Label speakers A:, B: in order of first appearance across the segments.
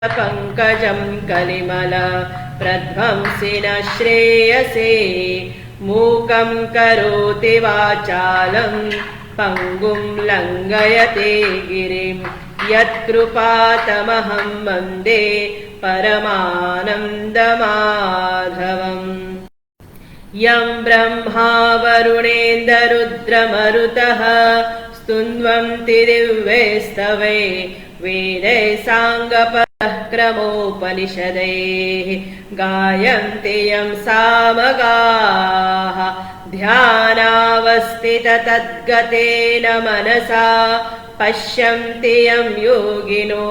A: पंकजं कलिमल प्रध्वंसिन श्रेयसे मूकं करोति वाचालं पंगुं लंघयते गिरिं यत्कृपातमहं वन्दे परमानन्दमाधवम्। यं ब्रह्मा वरुणेन्द्ररुद्रमरुतः स्तुन्वन्ति दिव्यैस्तवे वेदै साङ्गपदः क्रमोपनिषदैः गायन्ति यं सामगाः ध्यानावस्थिततद्गतेन मनसा पश्यन्ति यं योगिनो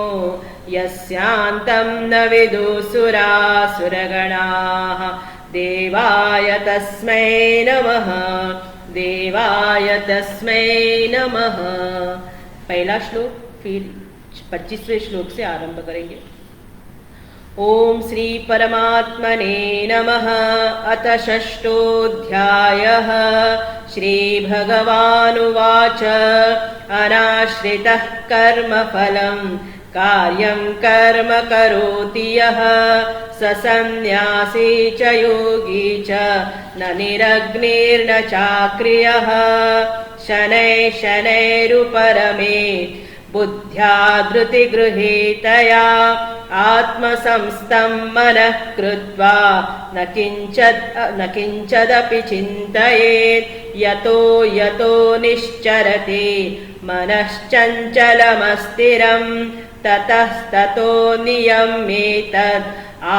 A: यस्यान्तं न विदुसुरासुरगणाः देवाय तस्मै नमः, देवाय तस्मै नमः। पहला श्लोक फिर 25वें श्लोक से आरंभ करेंगे। ओम श्री परमात्मने नमः। अथ षष्ठोऽध्यायः। श्री भगवानुवाच अनाश्रितः कर्मफलं कार्यं कर्म करोति यः स सन्न्यासी च योगी च न निरग्निर्न चाक्रियः शनैः शनैरुपरमेत् बुद्ध्या धृतिगृहीतया आत्मसंस्थं मनः कृत्वा न किञ्चदपि चिन्तयेत् यतो यतो निश्चरति मनश्चञ्चलमस्थिरं ततस्ततो नियम्येतद्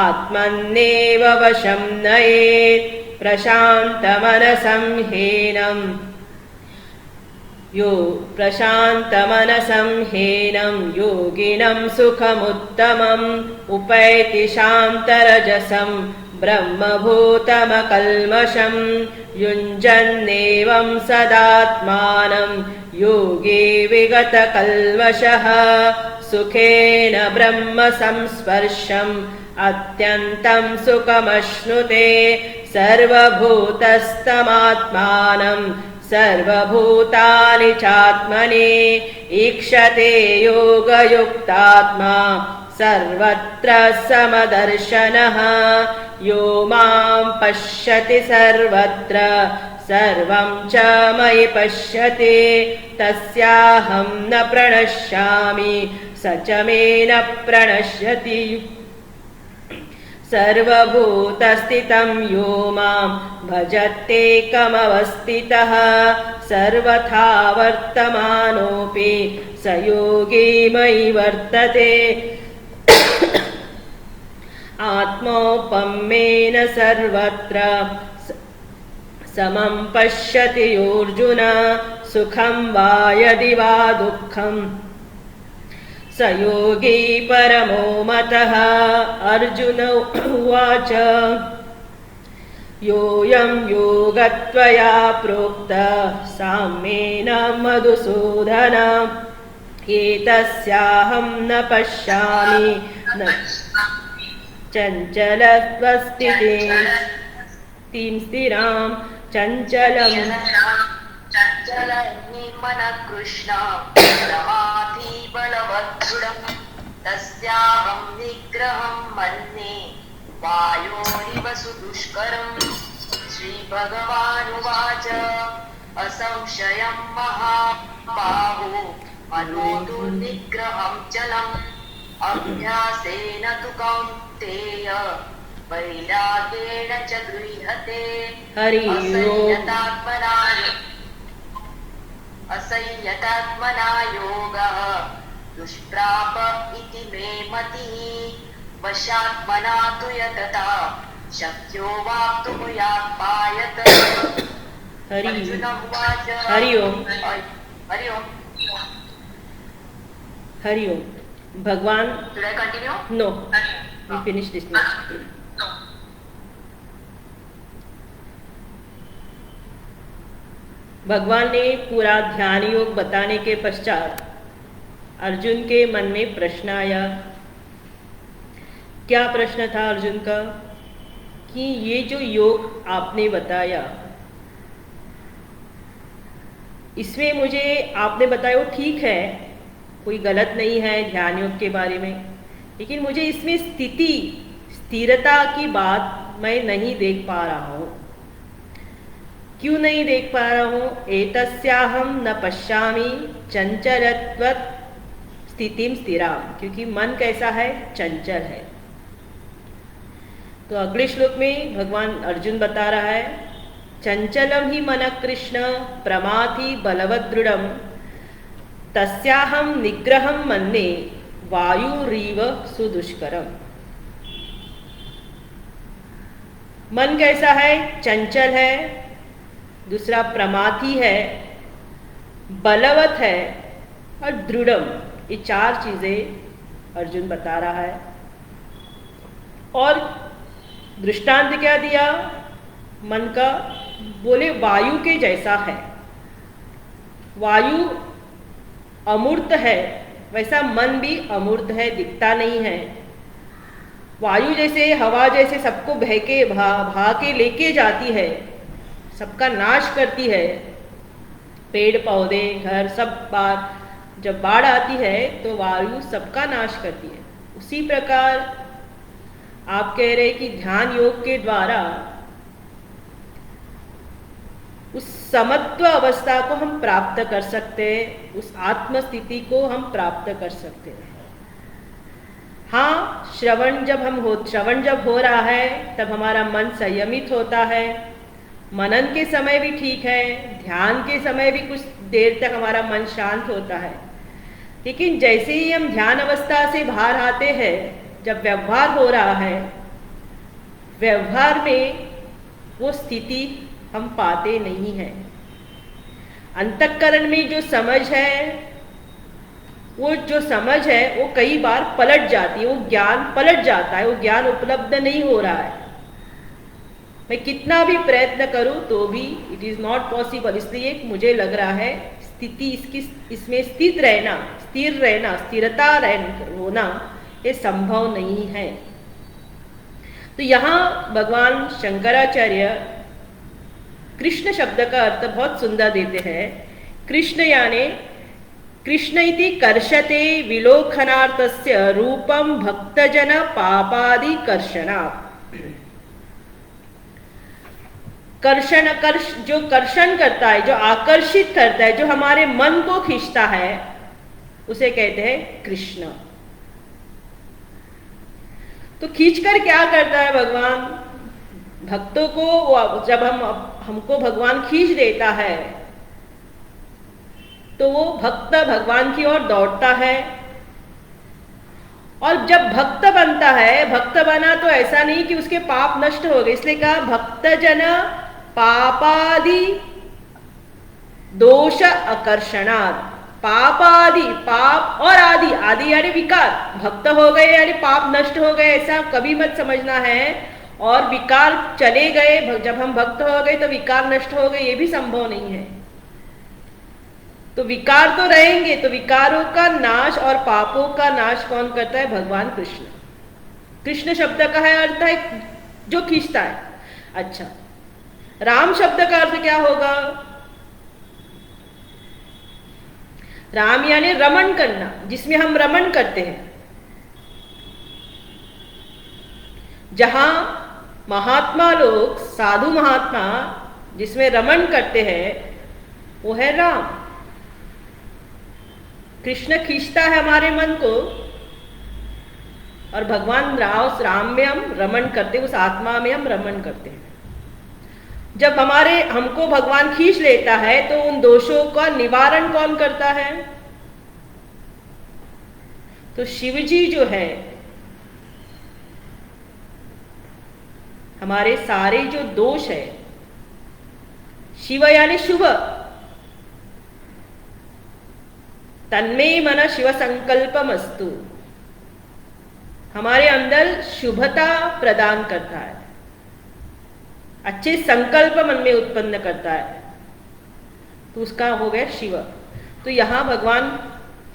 A: आत्मन्नेव वशं नयेत् प्रशान्तमनसं ह्येनं योगिनं सुखमुत्तमम् उपैति शान्तरजसं ब्रह्मभूतमकल्मषं युञ्जन्नेवं सदात्मानं योगी विगतकल्मषः सुखेन ब्रह्म संस्पर्शम् अत्यन्तं सुखमश्नुते सर्वभूतस्थमात्मानं सर्वभूतानि चात्मनि ईक्षते योगयुक्तात्मा सर्वत्र समदर्शनः यो मां पश्यति सर्वत्र सर्वं च मयि पश्यति तस्याहं न प्रणश्यामि स च मे न प्रणश्यति सर्वभूतस्थितं यो मां भजत्येकमवस्थितः सर्वथा वर्तमानोऽपि स योगी मयि वर्तते आत्मौपम्येन सर्वत्र समं पश्यति योऽर्जुन सुखं वा यदि वा दुःखं स योगी परमो मतः। अर्जुन उवाच योऽयं योगत्वया प्रोक्तः साम्येन मधुसूदन एतस्याहं न पश्यामि न चञ्चलत्वस्थितिं स्थिरां चञ्चलं
B: तस्याहं निग्रहं मन्ये वायोरिव सुदुष्करम्। श्रीभगवानुवाच असंशयं महाबाहो मनो दुर्निग्रहं चलम् अभ्यासेन तु कौन्तेय वैराग्येण च गृह्यते। असंयतात्मना योगः दुष्प्राप इति मे मतिः वशात्मना तु यतता शक्यो वाप्तुं यात्पायत। अर्जुन उवाच
A: हरि ओम भगवान
B: Should I continue?
A: No, we finished this much. भगवान ने पूरा ध्यान योग बताने के पश्चात अर्जुन के मन में प्रश्न आया। क्या प्रश्न था अर्जुन का कि ये जो योग आपने बताया इसमें मुझे आपने बताया वो ठीक है, कोई गलत नहीं है ध्यान योग के बारे में, लेकिन मुझे इसमें स्थिरता की बात मैं नहीं देख पा रहा हूँ। क्यों नहीं देख पा रहा हूँ? एतस्याहं न पश्यामि चंचलत्वत् स्थितिम स्थिराम, क्योंकि मन कैसा है? चंचल है। तो अगले श्लोक में भगवान अर्जुन बता रहा है, चंचलम ही मन कृष्ण प्रमाथि बलवदृढ़ तस्याहं निग्रहं मन्ये वायुरीव सुदुष्करम। मन कैसा है? चंचल है। दूसरा प्रमाथी है, बलवत है और दृढ़म। ये चार चीजें अर्जुन बता रहा है। और दृष्टांत क्या दिया मन का? बोले वायु के जैसा है। वायु अमूर्त है, वैसा मन भी अमूर्त है, दिखता नहीं है। वायु जैसे, हवा जैसे सबको भा के लेके जाती है, सबका नाश करती है, पेड़ पौधे घर सब जब बाढ़ आती है तो वायु सबका नाश करती है। उसी प्रकार आप कह रहे कि ध्यान योग के द्वारा उस समत्व अवस्था को हम प्राप्त कर सकते हैं, उस आत्म स्थिति को हम प्राप्त कर सकते हैं। हाँ, श्रवण जब हो रहा है तब हमारा मन संयमित होता है। मनन के समय भी ठीक है, ध्यान के समय भी कुछ देर तक हमारा मन शांत होता है। लेकिन जैसे ही हम ध्यान अवस्था से बाहर आते हैं, जब व्यवहार हो रहा है, व्यवहार में वो स्थिति हम पाते नहीं हैं। अंतःकरण में जो समझ है, वो कई बार पलट जाती है, वो ज्ञान पलट जाता है, वो ज्ञान उपलब्ध नहीं हो रहा है। मैं कितना भी प्रयत्न करूं तो भी इट इज नॉट पॉसिबल। इसलिए मुझे लग रहा है स्थिति इसमें स्थिर रहना, स्थिरता होना ये संभव नहीं है। तो यहाँ भगवान शंकराचार्य कृष्ण शब्द का अर्थ बहुत सुंदर देते हैं। कृष्ण यानी कृष्ण इति कर्षते विलोकनार्थस्य रूपम भक्तजन पापादि कर्षणात्। जो कर्षण करता है, जो आकर्षित करता है, जो हमारे मन को खींचता है, उसे कहते हैं कृष्ण। तो खींचकर क्या करता है भगवान? भक्तों को जब हमको भगवान खींच देता है तो वो भक्त भगवान की ओर दौड़ता है। और जब भक्त बनता है, भक्त बना तो ऐसा नहीं कि उसके पाप नष्ट हो गए, इसलिए कहा भक्तजन पापादि दोष आकर्षणात्। पापादि, पाप और आदि यानी विकार। भक्त हो गए यानी पाप नष्ट हो गए, ऐसा कभी मत समझना है। और विकार चले गए, जब हम भक्त हो गए तो विकार नष्ट हो गए, ये भी संभव नहीं है। तो विकार तो रहेंगे, तो विकारों का नाश और पापों का नाश कौन करता है? भगवान कृष्ण। कृष्ण शब्द का है अर्थ है जो खींचता है। अच्छा, राम शब्द का अर्थ क्या होगा? राम यानी रमण करना, जिसमें हम रमण करते हैं। जहां महात्मा लोग, साधु महात्मा जिसमें रमण करते हैं, वो है राम। कृष्ण खींचता है हमारे मन को, और भगवान राम में हम रमण करते हैं, उस आत्मा में हम रमण करते हैं। जब हमको भगवान खींच लेता है तो उन दोषों का निवारण कौन करता है? तो शिव जी जो है, हमारे सारे जो दोष है, शिव यानी शुभ, तन्मे मन शिव संकल्पमस्तु, हमारे अंदर शुभता प्रदान करता है, अच्छे संकल्प मन में उत्पन्न करता है, तो उसका हो गया शिव। तो यहां भगवान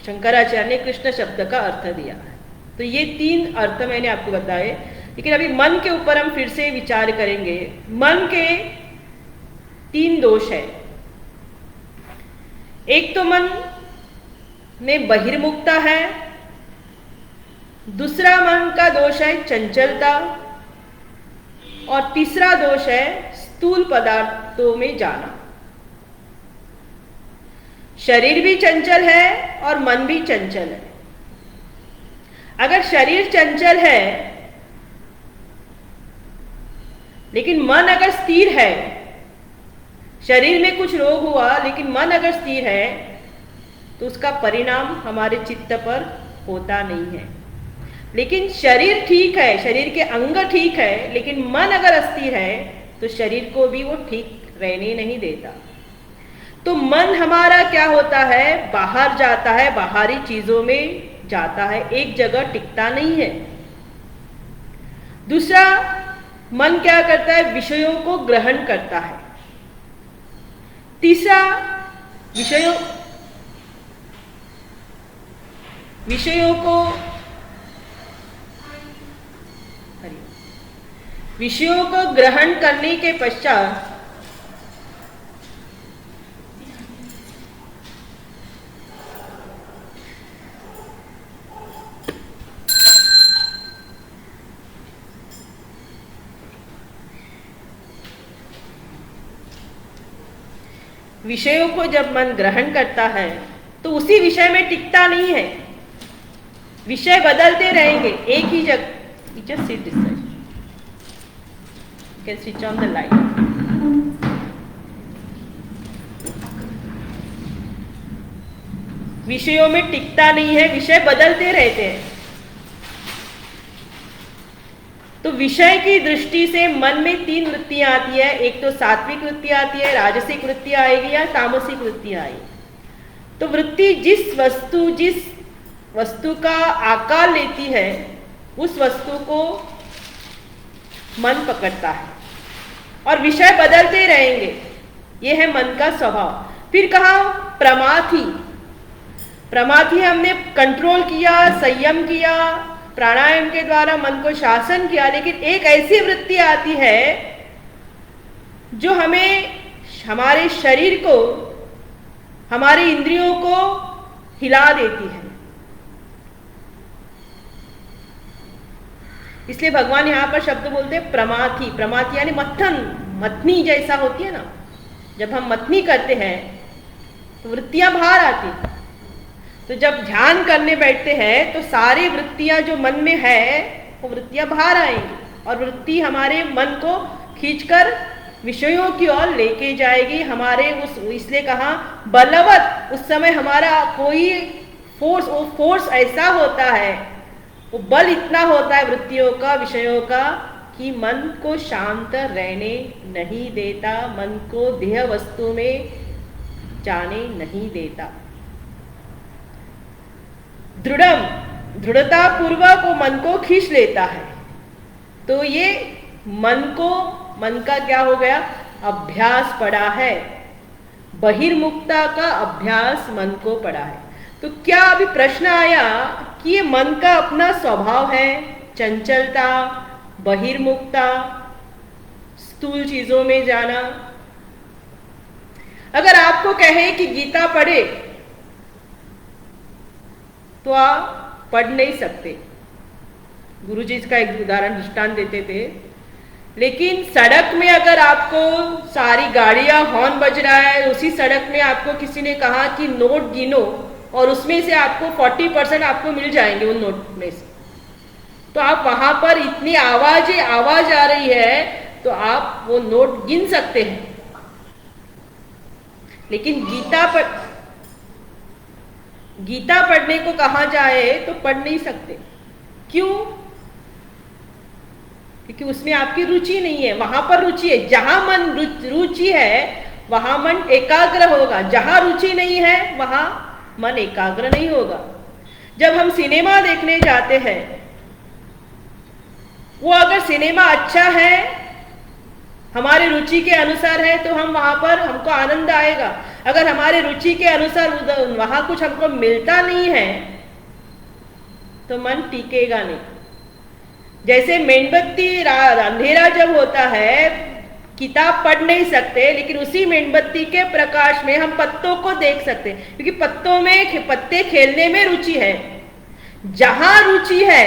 A: शंकराचार्य ने कृष्ण शब्द का अर्थ दिया है। तो ये 3 अर्थ मैंने आपको बताए। लेकिन अभी मन के ऊपर हम फिर से विचार करेंगे। मन के 3 दोष है। एक तो मन में बहिर्मुखता है, दूसरा मन का दोष है चंचलता, और तीसरा दोष है स्थूल पदार्थों में जाना। शरीर भी चंचल है और मन भी चंचल है। अगर शरीर चंचल है लेकिन मन अगर स्थिर है, शरीर में कुछ रोग हुआ लेकिन मन अगर स्थिर है, तो उसका परिणाम हमारे चित्त पर होता नहीं है। लेकिन शरीर ठीक है, शरीर के अंग ठीक है, लेकिन मन अगर अस्थिर है तो शरीर को भी वो ठीक रहने नहीं देता। तो मन हमारा क्या होता है, बाहर जाता है, बाहरी चीजों में जाता है, एक जगह टिकता नहीं है। दूसरा, मन क्या करता है, विषयों को ग्रहण करता है। तीसरा, विषयों को ग्रहण करने के पश्चात विषयों को जब मन ग्रहण करता है तो उसी विषय में टिकता नहीं है, विषय बदलते रहेंगे एक ही जगह। Just sit this side. You can switch on the light. विषयों में टिकता नहीं है, विषय बदलते रहते हैं। तो विषय की दृष्टि से मन में तीन वृत्तियां आती है। एक तो सात्विक वृत्ति आती है, राजसिक वृत्ति आएगी या तामसिक वृत्ति आएगी। तो वृत्ति जिस वस्तु का आकार लेती है उस वस्तु को मन पकड़ता है और विषय बदलते रहेंगे। ये है मन का स्वभाव। फिर कहा प्रमाथी हमने कंट्रोल किया, संयम किया, प्राणायाम के द्वारा मन को शासन किया, लेकिन एक ऐसी वृत्ति आती है जो हमें, हमारे शरीर को, हमारे इंद्रियों को हिला देती है। इसलिए भगवान यहां पर शब्द बोलते हैं प्रमाथी यानी मथनी जैसा होती है ना। जब हम मथनी करते हैं तो वृत्तियां बाहर आती हैं। तो जब ध्यान करने बैठते हैं तो सारी वृत्तियां जो मन में है वो वृत्तियां बाहर आएंगी और वृत्ति हमारे मन को खींचकर विषयों की ओर लेके जाएगी। हमारे इसलिए कहा बलवत, उस समय हमारा कोई फोर्स ऐसा होता है, वो बल इतना होता है वृत्तियों का, विषयों का, कि मन को शांत रहने नहीं देता, मन को देह वस्तु में जाने नहीं देता। दृढ़ता पूर्वक वो मन को खींच लेता है। तो ये मन का क्या हो गया, अभ्यास पड़ा है, बहिर्मुखता का अभ्यास मन को पड़ा है। तो क्या अभी प्रश्न आया कि ये मन का अपना स्वभाव है, चंचलता, बहिर्मुखता, स्थूल चीजों में जाना। अगर आपको कहे कि गीता पढ़े तो आप पढ़ नहीं सकते। गुरुजी इसका एक उदाहरण दृष्टांत देते थे। लेकिन सड़क में अगर आपको सारी गाड़ियां हॉर्न बज रहा है, उसी सड़क में आपको किसी ने कहा कि नोट गिनो और उसमें से आपको 40% आपको मिल जाएंगे उन नोट में से, तो आप वहां पर इतनी आवाज आ रही है तो आप वो नोट गिन सकते हैं। लेकिन गीता पढ़ने को कहा जाए तो पढ़ नहीं सकते। क्यों? क्योंकि उसमें आपकी रुचि नहीं है। वहां पर रुचि है, जहां मन रुचि है वहां मन एकाग्र होगा, जहां रुचि नहीं है वहां मन एकाग्र नहीं होगा। जब हम सिनेमा देखने जाते हैं, वो अगर सिनेमा अच्छा है, हमारे रुचि के अनुसार है, तो हम वहां पर हमको आनंद आएगा। अगर हमारे रुचि के अनुसार वहां कुछ हमको मिलता नहीं है तो मन टिकेगा नहीं। जैसे मेणबत्ती, अंधेरा जब होता है, किताब पढ़ नहीं सकते, लेकिन उसी मेणबत्ती के प्रकाश में हम पत्तों को देख सकते हैं, क्योंकि पत्ते खेलने में रुचि है। जहां रुचि है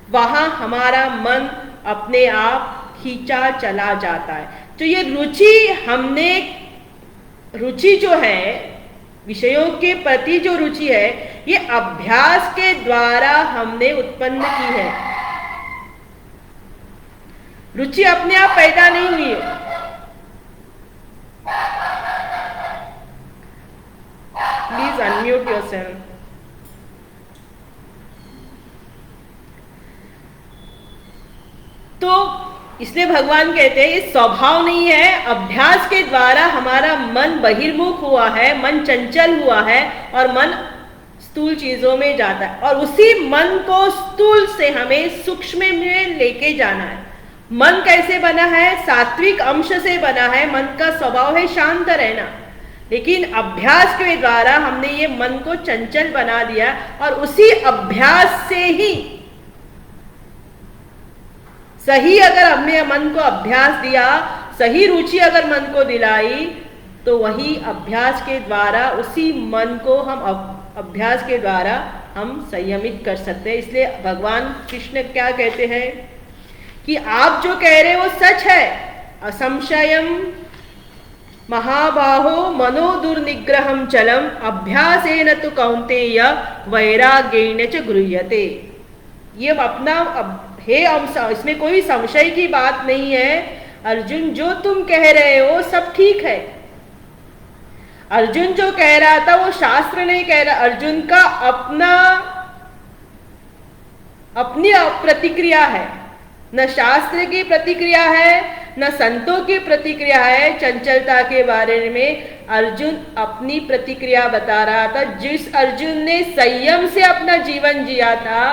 A: वहां हमारा मन अपने आप खींचा चला जाता है। तो ये रुचि जो है, विषयों के प्रति जो रुचि है, ये अभ्यास के द्वारा हमने उत्पन्न की है। रुचि अपने आप पैदा नहीं हुई है। Please unmute yourself. तो इसलिए भगवान कहते हैं ये स्वभाव नहीं है, अभ्यास के द्वारा हमारा मन बहिर्मुख हुआ है, मन चंचल हुआ है और मन स्थूल चीजों में जाता है, और उसी मन को स्थूल से हमें सूक्ष्म में लेके जाना है। मन कैसे बना है? सात्विक अंश से बना है। मन का स्वभाव है शांत रहना, लेकिन अभ्यास के द्वारा हमने ये मन को चंचल बना दिया, और उसी अभ्यास से ही सही अगर हमने मन को अभ्यास दिया, सही रुचि अगर मन को दिलाई, तो वही अभ्यास के द्वारा उसी मन को हम अभ्यास के द्वारा हम संयमित कर सकते हैं। इसलिए भगवान कृष्ण क्या कहते हैं कि आप जो कह रहे हो सच है। असंशयम महाबाहो मनो दुर्निग्रहम चलम अभ्यासेन तु कौन्तेय वैराग्येन च गृह्यते। ये अपना हे अंश, इसमें कोई संशय की बात नहीं है। अर्जुन जो तुम कह रहे हो सब ठीक है। अर्जुन जो कह रहा था वो शास्त्र नहीं कह रहा, अर्जुन का अपनी प्रतिक्रिया है। न शास्त्र की प्रतिक्रिया है, न संतों की प्रतिक्रिया है। चंचलता के बारे में अर्जुन अपनी प्रतिक्रिया बता रहा था। जिस अर्जुन ने संयम से अपना जीवन जिया था,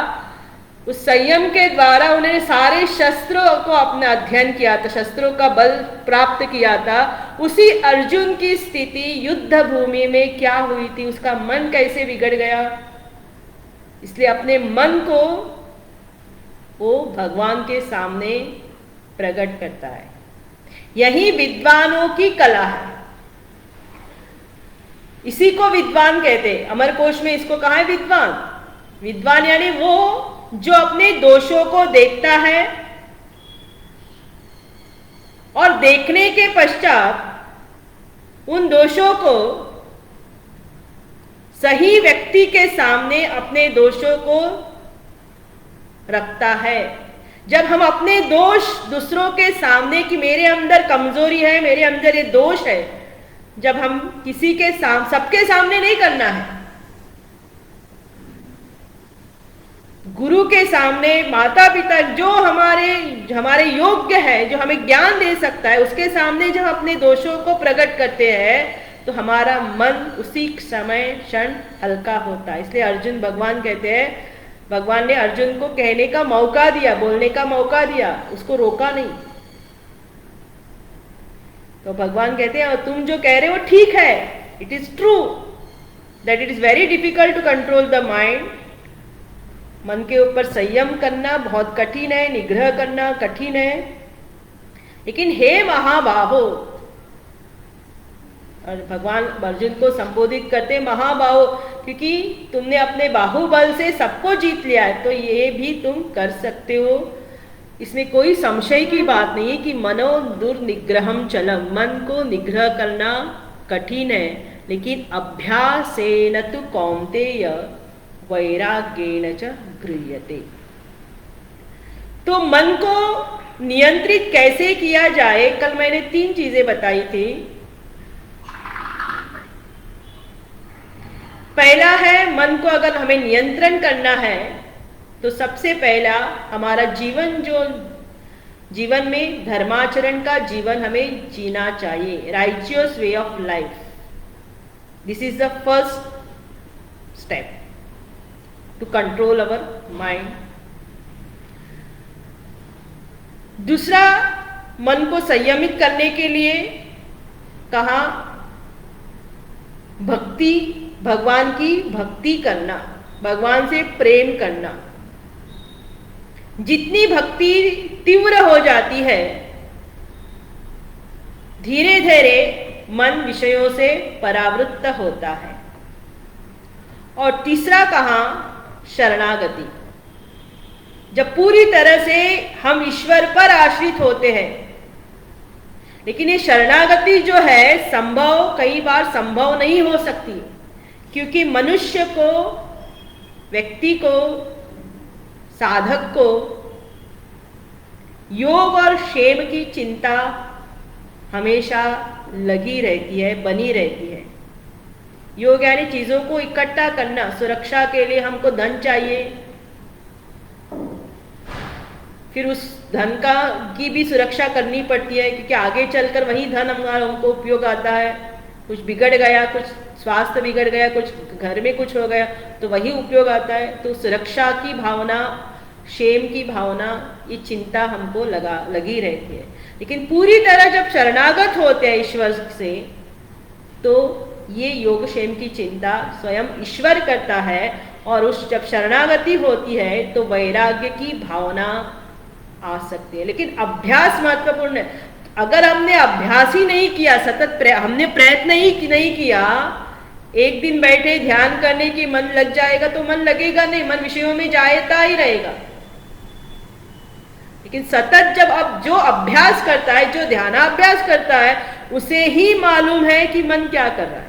A: उस संयम के द्वारा उन्होंने सारे शस्त्रों को अपना अध्ययन किया था, शस्त्रों का बल प्राप्त किया था। उसी अर्जुन की स्थिति युद्ध भूमि में क्या हुई थी, उसका मन कैसे बिगड़ गया। इसलिए अपने मन को वो भगवान के सामने प्रकट करता है। यही विद्वानों की कला है। इसी को विद्वान कहते हैं। अमरकोश में इसको कहा है विद्वान। विद्वान यानी वो जो अपने दोषों को देखता है और देखने के पश्चात उन दोषों को सही व्यक्ति के सामने अपने दोषों को रखता है। जब हम अपने दोष दूसरों के सामने कि मेरे अंदर कमजोरी है, मेरे अंदर ये दोष है, जब हम किसी के सबके सामने नहीं करना है, गुरु के सामने, माता पिता जो हमारे योग्य है, जो हमें ज्ञान दे सकता है, उसके सामने जब अपने दोषों को प्रकट करते हैं तो हमारा मन उसी समय क्षण हल्का होता है। इसलिए अर्जुन, भगवान कहते हैं, भगवान ने अर्जुन को कहने का मौका दिया, बोलने का मौका दिया, उसको रोका नहीं। तो भगवान कहते हैं तुम जो कह रहे हो ठीक है, it is true that it is very difficult to control the mind. मन के ऊपर संयम करना बहुत कठिन है, निग्रह करना कठिन है, लेकिन हे महाबाहो, और भगवान अर्जुन को संबोधित करते महाबाहो, क्योंकि तुमने अपने बाहुबल से सबको जीत लिया है, तो ये भी तुम कर सकते हो। इसमें कोई संशय की बात नहीं है कि मनो दुर्निग्रहम चलम, मन को निग्रह करना कठिन है, लेकिन अभ्यासेन तु कौन्तेय वैराग्येन च गृह्यते। तो मन को नियंत्रित कैसे किया जाए, कल मैंने 3 चीजें बताई थी। पहला है, मन को अगर हमें नियंत्रण करना है तो सबसे पहला हमारा जीवन में धर्माचरण का जीवन हमें जीना चाहिए, righteous way of life. This is the first step to control our mind. दूसरा, मन को संयमित करने के लिए कहा भक्ति, भगवान की भक्ति करना, भगवान से प्रेम करना। जितनी भक्ति तीव्र हो जाती है, धीरे धीरे मन विषयों से परावृत्त होता है। और तीसरा कहा शरणागति। जब पूरी तरह से हम ईश्वर पर आश्रित होते हैं, लेकिन ये शरणागति जो है कई बार संभव नहीं हो सकती, क्योंकि मनुष्य को, व्यक्ति को, साधक को योग और क्षेम की चिंता हमेशा लगी रहती है, बनी रहती है। योग यानी चीजों को इकट्ठा करना। सुरक्षा के लिए हमको धन चाहिए, फिर उस धन की भी सुरक्षा करनी पड़ती है, क्योंकि आगे चलकर वही धन हमको उपयोग आता है। कुछ बिगड़ गया, कुछ स्वास्थ्य बिगड़ गया, कुछ घर में कुछ हो गया, तो वही उपयोग आता है। तो सुरक्षा की भावना, क्षेम की भावना, ये चिंता हमको लगी रहती है। लेकिन पूरी तरह जब शरणागत होते हैं ईश्वर से, तो ये योग क्षेम की चिंता स्वयं ईश्वर करता है। और जब शरणागति होती है तो वैराग्य की भावना आ सकती है। लेकिन अभ्यास महत्वपूर्ण है। अगर हमने अभ्यास ही नहीं किया, सतत हमने प्रयत्न ही नहीं किया, एक दिन बैठे ध्यान करने की मन लग जाएगा तो मन लगेगा नहीं, मन विषयों में जाता ही रहेगा। लेकिन सतत जब अब जो अभ्यास करता है, जो ध्यानाभ्यास करता है, उसे ही मालूम है कि मन क्या कर रहा है।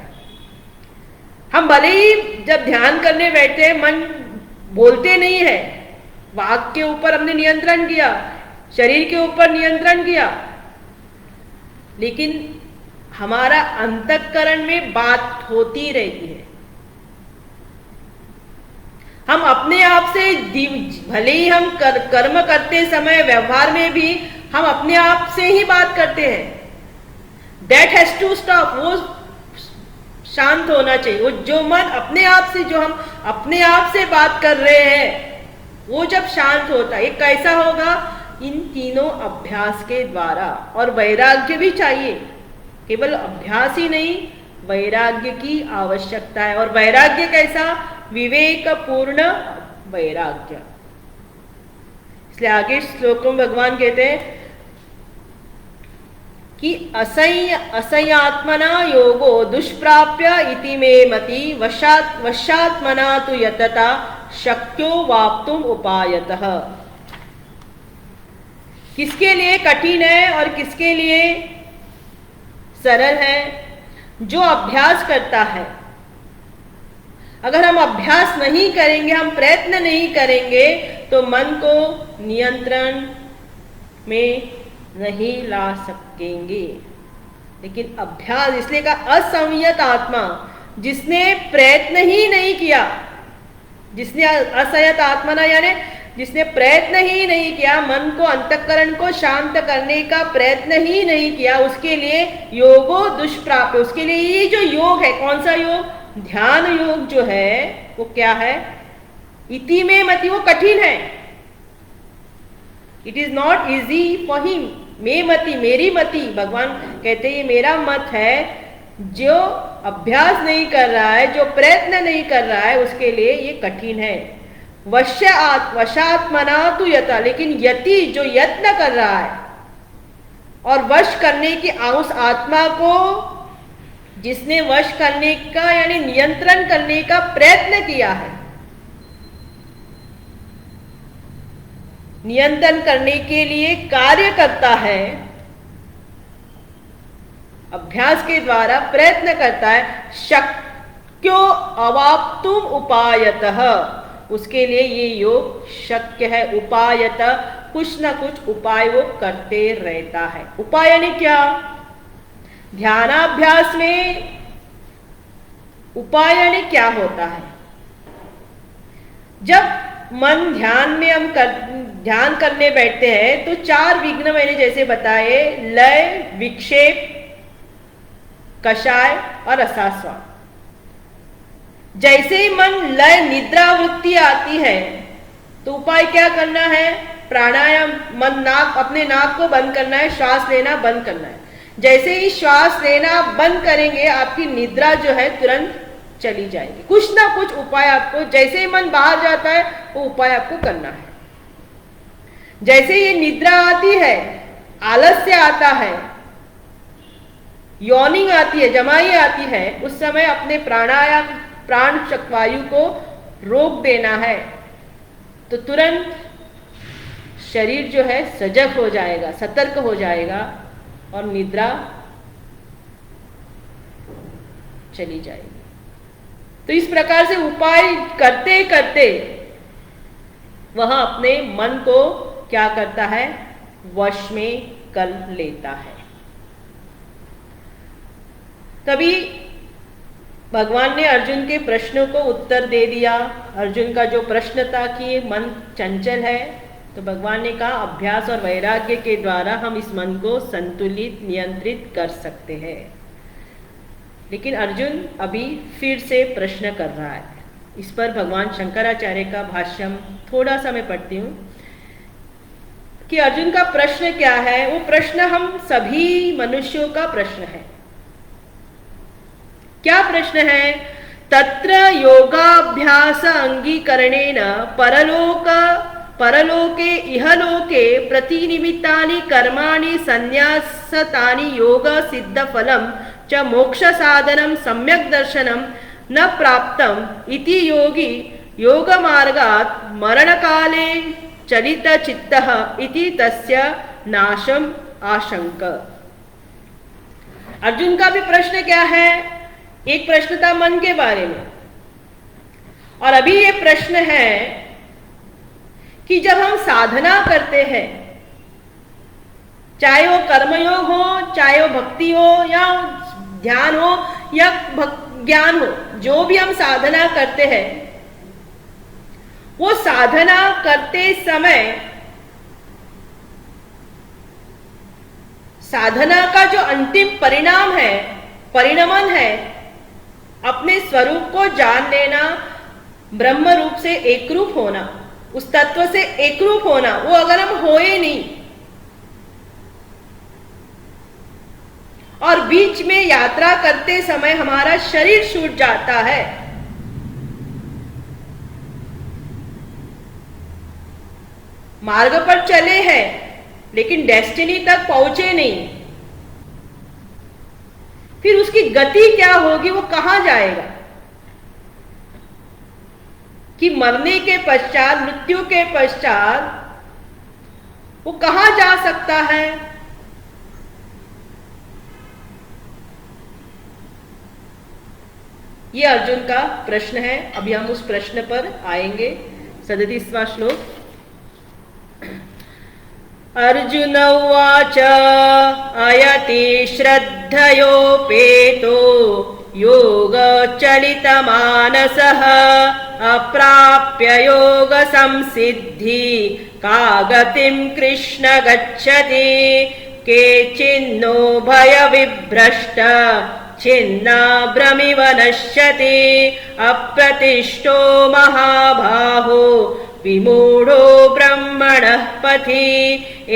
A: हम भले ही जब ध्यान करने बैठते हैं, मन बोलते नहीं है, वाक के ऊपर हमने नियंत्रण किया, शरीर के ऊपर नियंत्रण किया, लेकिन हमारा अंतःकरण में बात होती रहती है। हम अपने आप से, भले ही हम कर्म करते समय, व्यवहार में भी हम अपने आप से ही बात करते हैं। That has to stop. वो शांत होना चाहिए। वो जो मन अपने आप से, जो हम अपने आप से बात कर रहे हैं, वो जब शांत होता है, ये कैसा होगा? इन तीनों अभ्यास के द्वारा। और वैराग्य भी चाहिए, केवल अभ्यास ही नहीं, वैराग्य की आवश्यकता है। और वैराग्य कैसा? विवेकपूर्ण वैराग्य। इसलिए आगे श्लोकों में भगवान कहते हैं कि असंयात्मना योगो दुष्प्राप्य इति मे मति वशात्मना तु यतता शक्यो वाप्तुम उपायतः। किसके लिए कठिन है और किसके लिए सरल है? जो अभ्यास करता है। अगर हम अभ्यास नहीं करेंगे, हम प्रयत्न नहीं करेंगे, तो मन को नियंत्रण में नहीं ला सकेंगे। लेकिन अभ्यास, इसलिए का असंयत आत्मा, जिसने प्रयत्न ही नहीं किया, जिसने असंयत आत्मा ना यानी जिसने प्रयत्न ही नहीं किया, मन को, अंतःकरण को शांत करने का प्रयत्न ही नहीं किया, उसके लिए योगो दुष्प्राप्य। उसके लिए ये जो योग है, कौन सा योग? ध्यान योग जो है, वो क्या है? इति में मति, वो कठिन है। It is not easy for him. मे मति, मेरी मति, भगवान कहते हैं ये मेरा मत है। जो अभ्यास नहीं कर रहा है, जो प्रयत्न नहीं कर रहा है, उसके लिए ये कठिन है। वशात्मना तु यता, लेकिन यति जो यत्न कर रहा है और वश करने की उस आत्मा को, जिसने वश करने का यानी नियंत्रण करने का प्रयत्न किया है, नियंत्रण करने के लिए कार्य करता है, अभ्यास के द्वारा प्रयत्न करता है, शक्यो अवाप्तुम उपायतः, उसके लिए ये योग शक्य है। उपायतः, कुछ ना कुछ उपाय वो करते रहता है। उपाय यानी क्या? ध्यानाभ्यास में उपाय यानी क्या होता है? जब मन ध्यान में हम ध्यान करने बैठते हैं तो 4 विघ्न मैंने जैसे बताए, लय, विक्षेप, कषाय और रसास्वाद। जैसे ही मन लय, निद्रा वृत्ति आती है, तो उपाय क्या करना है? प्राणायाम, अपने नाक को बंद करना है, श्वास लेना बंद करना है। जैसे ही श्वास लेना बंद करेंगे, आपकी निद्रा जो है तुरंत चली जाएगी। कुछ ना कुछ उपाय आपको, जैसे ही मन बाहर जाता है, वो उपाय आपको करना है। जैसे ये निद्रा आती है, आलस्य आता है, यॉर्निंग आती है, जमाई आती है, उस समय अपने प्राणायाम, प्राण वायु को रोक देना है तो तुरंत शरीर जो है सजग हो जाएगा, सतर्क हो जाएगा और निद्रा चली जाएगी। तो इस प्रकार से उपाय करते करते वह अपने मन को क्या करता है, वश में कर लेता है। तभी भगवान ने अर्जुन के प्रश्नों को उत्तर दे दिया। अर्जुन का जो प्रश्न था कि मन चंचल है, तो भगवान ने कहा अभ्यास और वैराग्य के द्वारा हम इस मन को संतुलित नियंत्रित कर सकते हैं। लेकिन अर्जुन अभी फिर से प्रश्न कर रहा है। इस पर भगवान शंकराचार्य का भाष्य थोड़ा सा मैं पढ़ती हूँ कि अर्जुन का प्रश्न क्या है। वो प्रश्न हम सभी मनुष्यों का प्रश्न है। क्या प्रश्न है? तत्र योगाभ्यास अंगीकरणेन परलोके इहलोके प्रतिनिमित्तानि कर्माणि संन्यासतानि योग सिद्ध फलम च मोक्ष साधनम सम्यक दर्शनम न प्राप्तम इति योगी योग मार्गात् मरण काले चलित चित्तः इति तस्य नाशम आशंक। अर्जुन का भी प्रश्न क्या है? एक प्रश्न था मन के बारे में, और अभी ये प्रश्न है कि जब हम साधना करते हैं, चाहे वो कर्मयोग हो, चाहे वो भक्ति हो, या ध्यान हो, या ज्ञान हो, जो भी हम साधना करते हैं, वो साधना करते समय साधना का जो अंतिम परिणाम है, परिणमन है, अपने स्वरूप को जान लेना, ब्रह्म रूप से एकरूप होना, उस तत्व से एकरूप होना, वो अगर हम होए नहीं और बीच में यात्रा करते समय हमारा शरीर छूट जाता है, मार्ग पर चले हैं लेकिन डेस्टिनी तक पहुंचे नहीं, फिर उसकी गति क्या होगी, वो कहां जाएगा? कि मरने के पश्चात, मृत्यु के पश्चात वो कहां जा सकता है? ये अर्जुन का प्रश्न है। अभी हम उस प्रश्न पर आएंगे। 37वां श्लोक। अर्जुन उवाच अयति श्रद्धयोपेतो योगचलितमानसः अप्राप्य योग संसिद्धि का गतिं कृष्ण गच्छति केचिन्नो भयविभ्रष्ट छिन्नाभ्रमिव नश्यति अप्रतिष्ठो महाबाहो विमूढो ब्रह्मणः पथि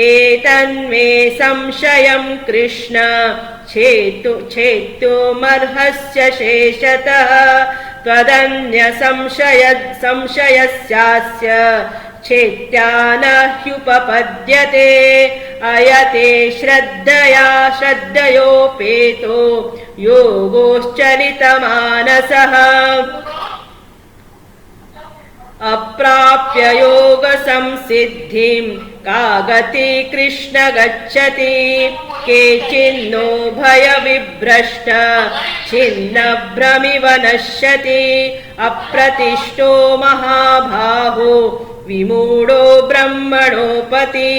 A: एतन्मे संशयं कृष्ण छेत्तुमर्हस्य शेषतः त्वदन्य संशयस्यास्य छेत्या न ह्युपपद्यते अयते श्रद्धयोपेतो योगोश्चलितमानसः अप्राप्य योग संसिद्धिं का गति कृष्ण गच्छति केचिन्नो भयविभ्रष्ट छिन्नभ्रमिव नश्यति अप्रतिष्ठो महाबाहो विमूढो ब्रह्मणोपति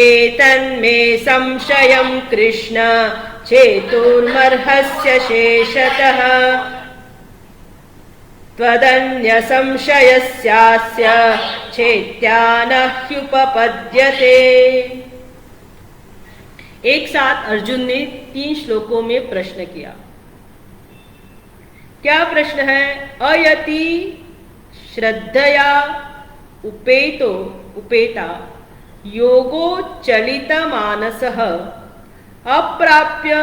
A: एतन्मे संशयं कृष्ण छेतुर्मर्हस्य शेषतः त्वदन्य संशयस्यास्य छेत्या न ह्युपपद्यते। एक साथ अर्जुन ने 3 श्लोकों में प्रश्न किया। क्या प्रश्न है? अयति श्रद्धया उपेता योगो चलित मानसः अप्राप्य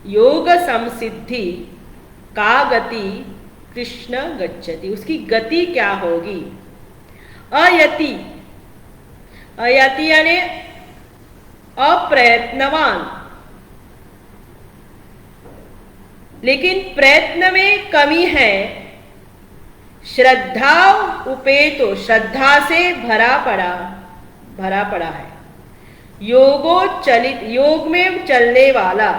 A: योग संसिद्धि का गति कृष्ण गच्छति। उसकी गति क्या होगी? अयति यानी अप्रयत्नवान, लेकिन प्रयत्न में कमी है श्रद्धा उपेतो, श्रद्धा से भरा पड़ा है। योगोचलित, योग में चलने वाला,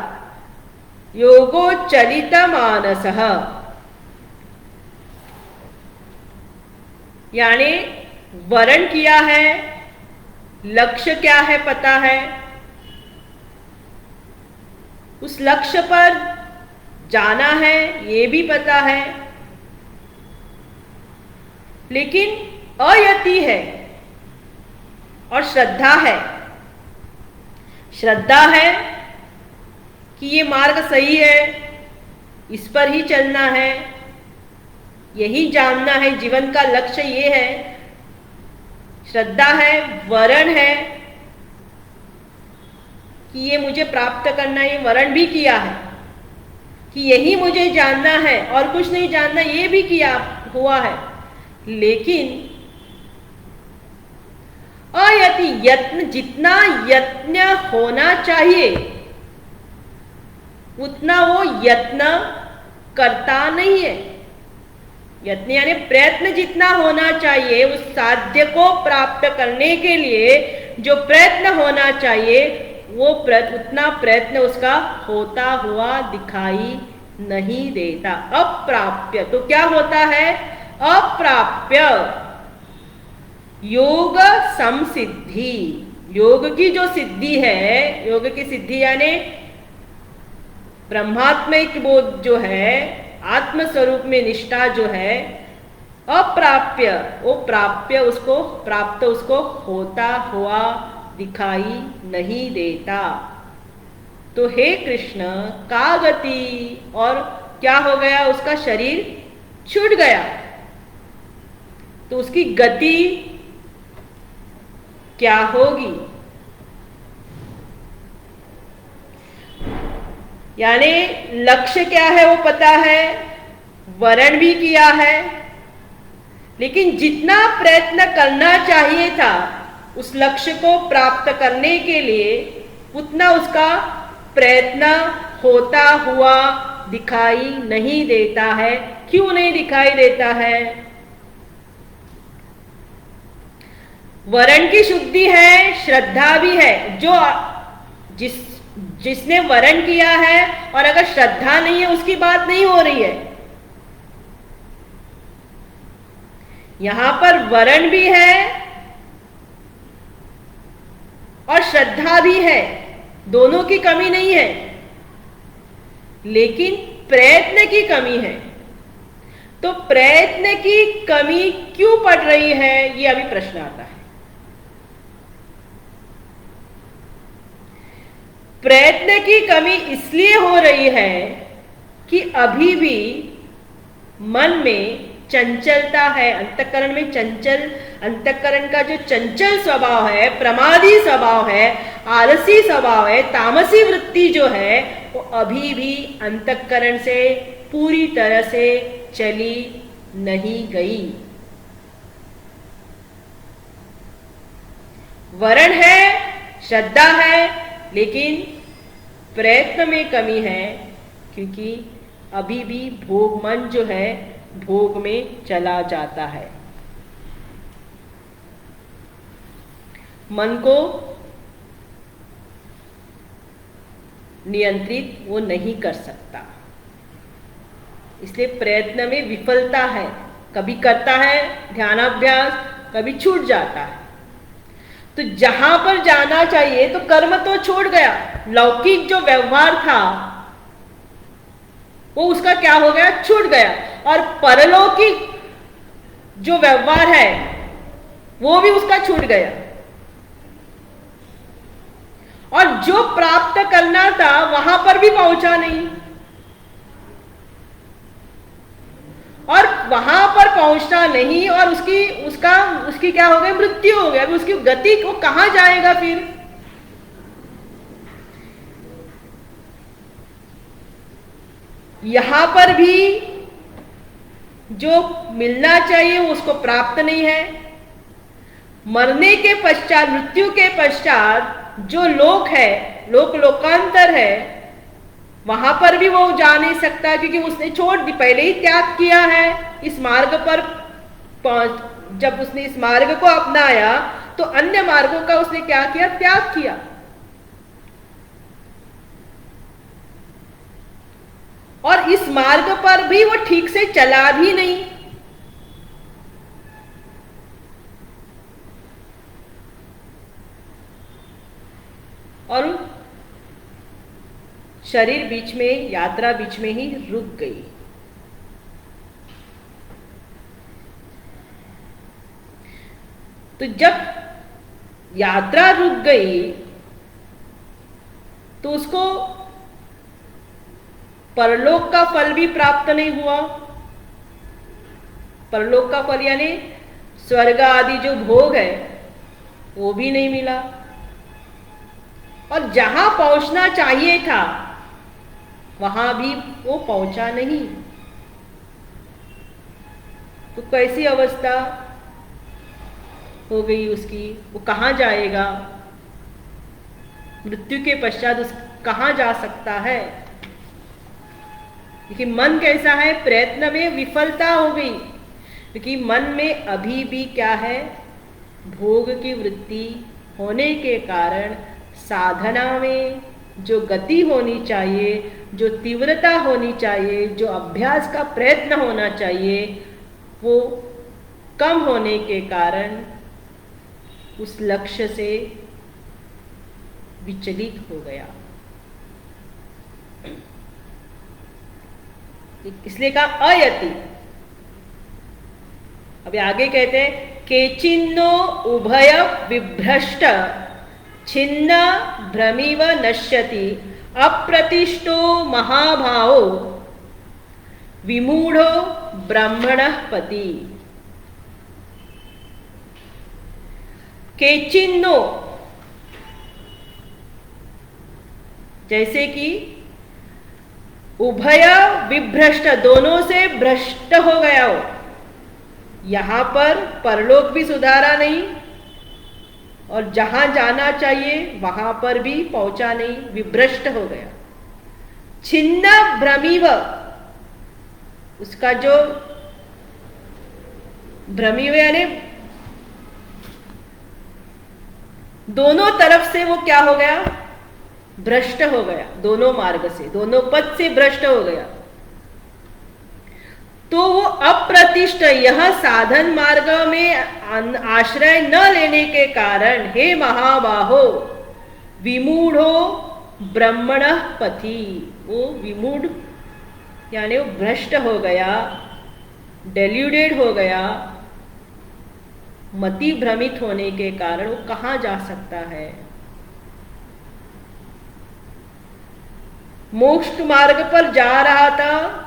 A: योगोचलित मानसः, यानी वरण किया है, लक्ष्य क्या है पता है, उस लक्ष्य पर जाना है ये भी पता है, लेकिन अयति है और श्रद्धा है। श्रद्धा है कि ये मार्ग सही है, इस पर ही चलना है, यही जानना है, जीवन का लक्ष्य ये है। श्रद्धा है, वरण है कि ये मुझे प्राप्त करना है, ये वरण भी किया है कि यही मुझे जानना है और कुछ नहीं जानना, ये भी किया हुआ है। लेकिन अयति, यत्न, जितना यत्न होना चाहिए उतना वो यत्न करता नहीं है। यत्न यानी प्रयत्न जितना होना चाहिए, उस साध्य को प्राप्त करने के लिए जो प्रयत्न होना चाहिए वो उतना प्रयत्न उसका होता हुआ दिखाई नहीं देता। अप्राप्य, तो क्या होता है? अप्राप्य योग समसिद्धि, योग की जो सिद्धि है, योग की सिद्धि यानी ब्रह्मात्मिक बोध जो है, आत्म स्वरूप में निष्ठा जो है, अप्राप्य, वो प्राप्य उसको, प्राप्त उसको होता हुआ दिखाई नहीं देता। तो हे कृष्ण, का गति, और क्या हो गया? उसका शरीर छूट गया। तो उसकी गति क्या होगी? यानी लक्ष्य क्या है वो पता है, वरण भी किया है, लेकिन जितना प्रयत्न करना चाहिए था उस लक्ष्य को प्राप्त करने के लिए, उतना उसका प्रयत्न होता हुआ दिखाई नहीं देता है। क्यों नहीं दिखाई देता है? वरण की शुद्धि है, श्रद्धा भी है। जो जिसने वरण किया है और अगर श्रद्धा नहीं है, उसकी बात नहीं हो रही है। यहां पर वरण भी है और श्रद्धा भी है, दोनों की कमी नहीं है, लेकिन प्रयत्न की कमी है। तो प्रयत्न की कमी क्यों पड़ रही है, ये अभी प्रश्न आता है। प्रयत्न की कमी इसलिए हो रही है कि अभी भी मन में चंचलता है, अंतःकरण में चंचल, अंतःकरण का जो चंचल स्वभाव है, प्रमादी स्वभाव है, आलसी स्वभाव है, तामसी वृत्ति जो है, वो अभी भी अंतःकरण से पूरी तरह से चली नहीं गई। वरण है, श्रद्धा है, लेकिन प्रयत्न में कमी है, क्योंकि अभी भी भोग, मन जो है भोग में चला जाता है। मन को नियंत्रित वो नहीं कर सकता, इसलिए प्रयत्न में विफलता है। कभी करता है ध्यानाभ्यास, कभी छूट जाता है। तो जहां पर जाना चाहिए तो कर्म तो छोड़ गया, लौकिक जो व्यवहार था वो उसका क्या हो गया? छूट गया। और परलौकिक जो व्यवहार है वो भी उसका छूट गया। और जो प्राप्त करना था वहां पर भी पहुंचा नहीं, और वहां पर पहुंचना नहीं, और उसकी क्या हो गई? मृत्यु हो गया। उसकी गति को कहां जाएगा फिर? यहां पर भी जो मिलना चाहिए उसको प्राप्त नहीं है। मरने के पश्चात, मृत्यु के पश्चात जो लोक है, लोकांतर है, वहां पर भी वो जा नहीं सकता, क्योंकि उसने छोड़ दी, पहले ही त्याग किया है। इस मार्ग पर जब उसने इस मार्ग को अपनाया तो अन्य मार्गों का उसने क्या किया? त्याग किया। और इस मार्ग पर भी वो ठीक से चला भी नहीं। और शरीर बीच में, यात्रा बीच में ही रुक गई। तो जब यात्रा रुक गई तो उसको परलोक का फल भी प्राप्त नहीं हुआ। परलोक का फल यानी स्वर्ग आदि जो भोग है वो भी नहीं मिला। और जहां पहुंचना चाहिए था वहां भी वो पहुंचा नहीं। तो कैसी अवस्था हो गई उसकी? वो कहां जाएगा? मृत्यु के पश्चात उस कहां जा सकता है? क्योंकि मन कैसा है? प्रयत्न में विफलता हो गई। क्योंकि मन में अभी भी क्या है? भोग की वृत्ति होने के कारण साधना में जो गति होनी चाहिए, जो तीव्रता होनी चाहिए, जो अभ्यास का प्रयत्न होना चाहिए, वो कम होने के कारण उस लक्ष्य से विचलित हो गया। इसलिए कहा अयति। अभी आगे कहते हैं केचिन्नो उभय विभ्रष्ट छिन्न भ्रमिव नश्यति अप्रतिष्ठो महाभावो विमूढ़ो ब्रह्मणः पति। केचिन्नो जैसे कि उभय विभ्रष्ट, दोनों से भ्रष्ट हो गया हो। यहां पर परलोक भी सुधारा नहीं और जहां जाना चाहिए वहां पर भी पहुंचा नहीं, विभ्रष्ट हो गया। छिन्न भ्रमिव, उसका जो भ्रमिव यानी दोनों तरफ से वो क्या हो गया? भ्रष्ट हो गया। दोनों मार्ग से, दोनों पथ से भ्रष्ट हो गया। तो वो अप्रतिष्ठ, यह साधन मार्ग में आश्रय न लेने के कारण हे महाबाहो विमूढ़ो ब्रह्मणः पथि, वो विमूढ़ यानी वो भ्रष्ट हो गया, डेल्यूडेड हो गया। मति भ्रमित होने के कारण वो कहां जा सकता है? मोक्ष मार्ग पर जा रहा था,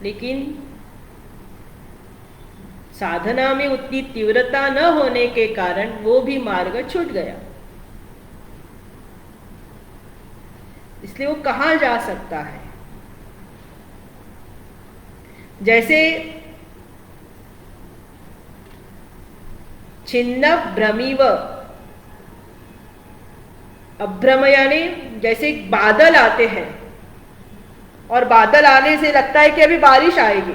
A: लेकिन साधना में उतनी तीव्रता न होने के कारण वो भी मार्ग छूट गया। इसलिए वो कहां जा सकता है? जैसे छिन्न भ्रमिव, अभ्रम यानी जैसे बादल आते हैं और बादल आने से लगता है कि अभी बारिश आएगी,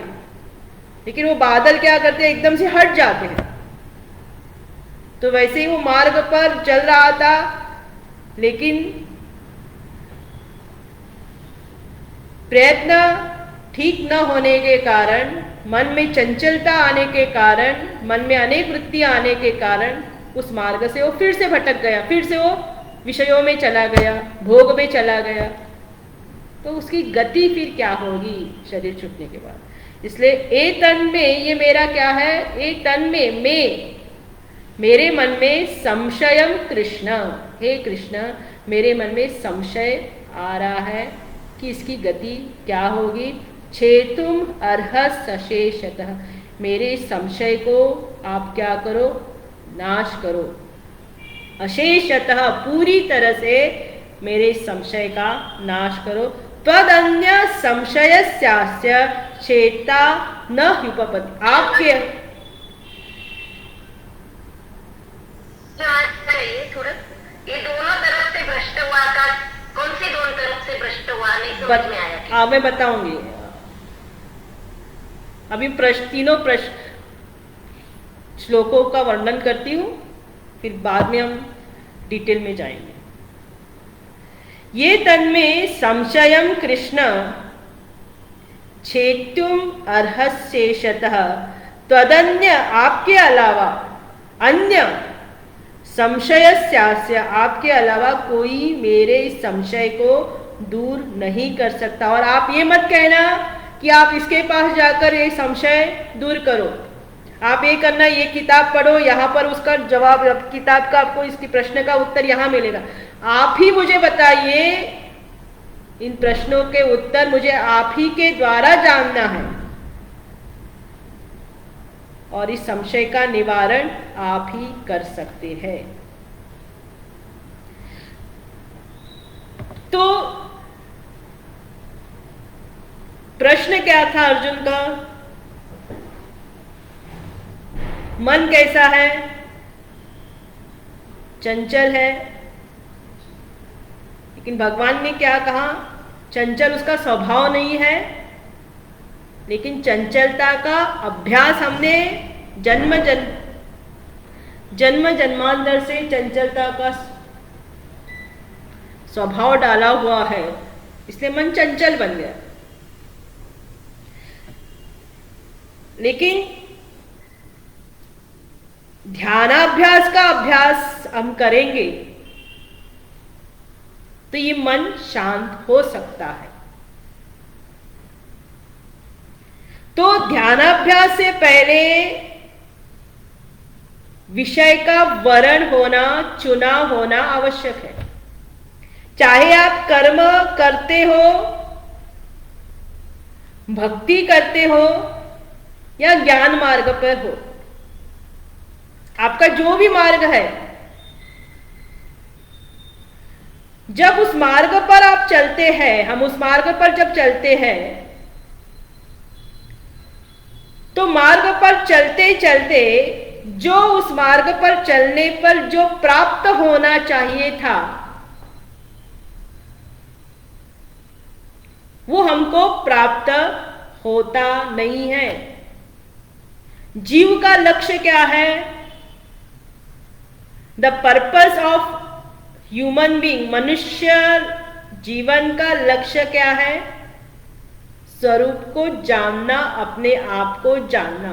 A: लेकिन वो बादल क्या करते हैं? एकदम से हट जाते हैं। तो वैसे ही वो मार्ग पर चल रहा था, लेकिन प्रयत्न ठीक न होने के कारण, मन में चंचलता आने के कारण, मन में अनेक वृत्तियां आने के कारण उस मार्ग से वो फिर से भटक गया, फिर से वो विषयों में चला गया, भोग में चला गया। तो उसकी गति फिर क्या होगी शरीर छूटने के बाद? इसलिए ए तन में, ये मेरा क्या है? ए तन में मैं, मेरे मन में संशयम कृष्ण, हे कृष्ण मेरे मन में संशय आ रहा है कि इसकी गति क्या होगी। छेतुम अर्ह सशेषतः, मेरे संशय को आप क्या करो? नाश करो। अशेषतः, पूरी तरह से मेरे संशय का नाश करो। तदन्य संशयस्यास्य चेता न ह्युपपति, आपके
B: थोड़ा ये दोनों तरफ से भ्रष्ट हुआ था, कौन सी दोनों तरफ से भ्रष्ट हुआ नहीं समझ में आया?
A: मैं बताऊंगी। अभी तीनों श्लोकों का वर्णन करती हूँ, फिर बाद में हम डिटेल में जाएंगे। ये तन्मे संशयं कृष्ण छेत्युम अर्हस्येषतः त्वदन्य, आपके अलावा अन्य संशयस्यास्य, आपके अलावा कोई मेरे इस संशय को दूर नहीं कर सकता। और आप ये मत कहना कि आप इसके पास जाकर ये संशय दूर करो, आप ये करना, ये किताब पढ़ो, यहाँ पर उसका जवाब, किताब का आपको इसकी प्रश्न का उत्तर यहाँ मिलेगा। आप ही मुझे बताइए, इन प्रश्नों के उत्तर मुझे आप ही के द्वारा जानना है, और इस संशय का निवारण आप ही कर सकते हैं। तो प्रश्न क्या था अर्जुन का? मन कैसा है? चंचल है। लेकिन भगवान ने क्या कहा? चंचल उसका स्वभाव नहीं है, लेकिन चंचलता का अभ्यास हमने जन्म जन्मांतर से चंचलता का स्वभाव डाला हुआ है, इसलिए मन चंचल बन गया। लेकिन ध्यानाभ्यास का अभ्यास हम करेंगे तो ये मन शांत हो सकता है। तो ध्यानाभ्यास से पहले विषय का वर्ण होना, चुना होना आवश्यक है। चाहे आप कर्म करते हो, भक्ति करते हो, या ज्ञान मार्ग पर हो, आपका जो भी मार्ग है, जब उस मार्ग पर आप चलते हैं, हम उस मार्ग पर जब चलते हैं, तो मार्ग पर चलते चलते जो उस मार्ग पर चलने पर जो प्राप्त होना चाहिए था, वो हमको प्राप्त होता नहीं है। जीव का लक्ष्य क्या है? The purpose of human being, मनुष्य जीवन का लक्ष्य क्या है? स्वरूप को जानना, अपने आप को जानना,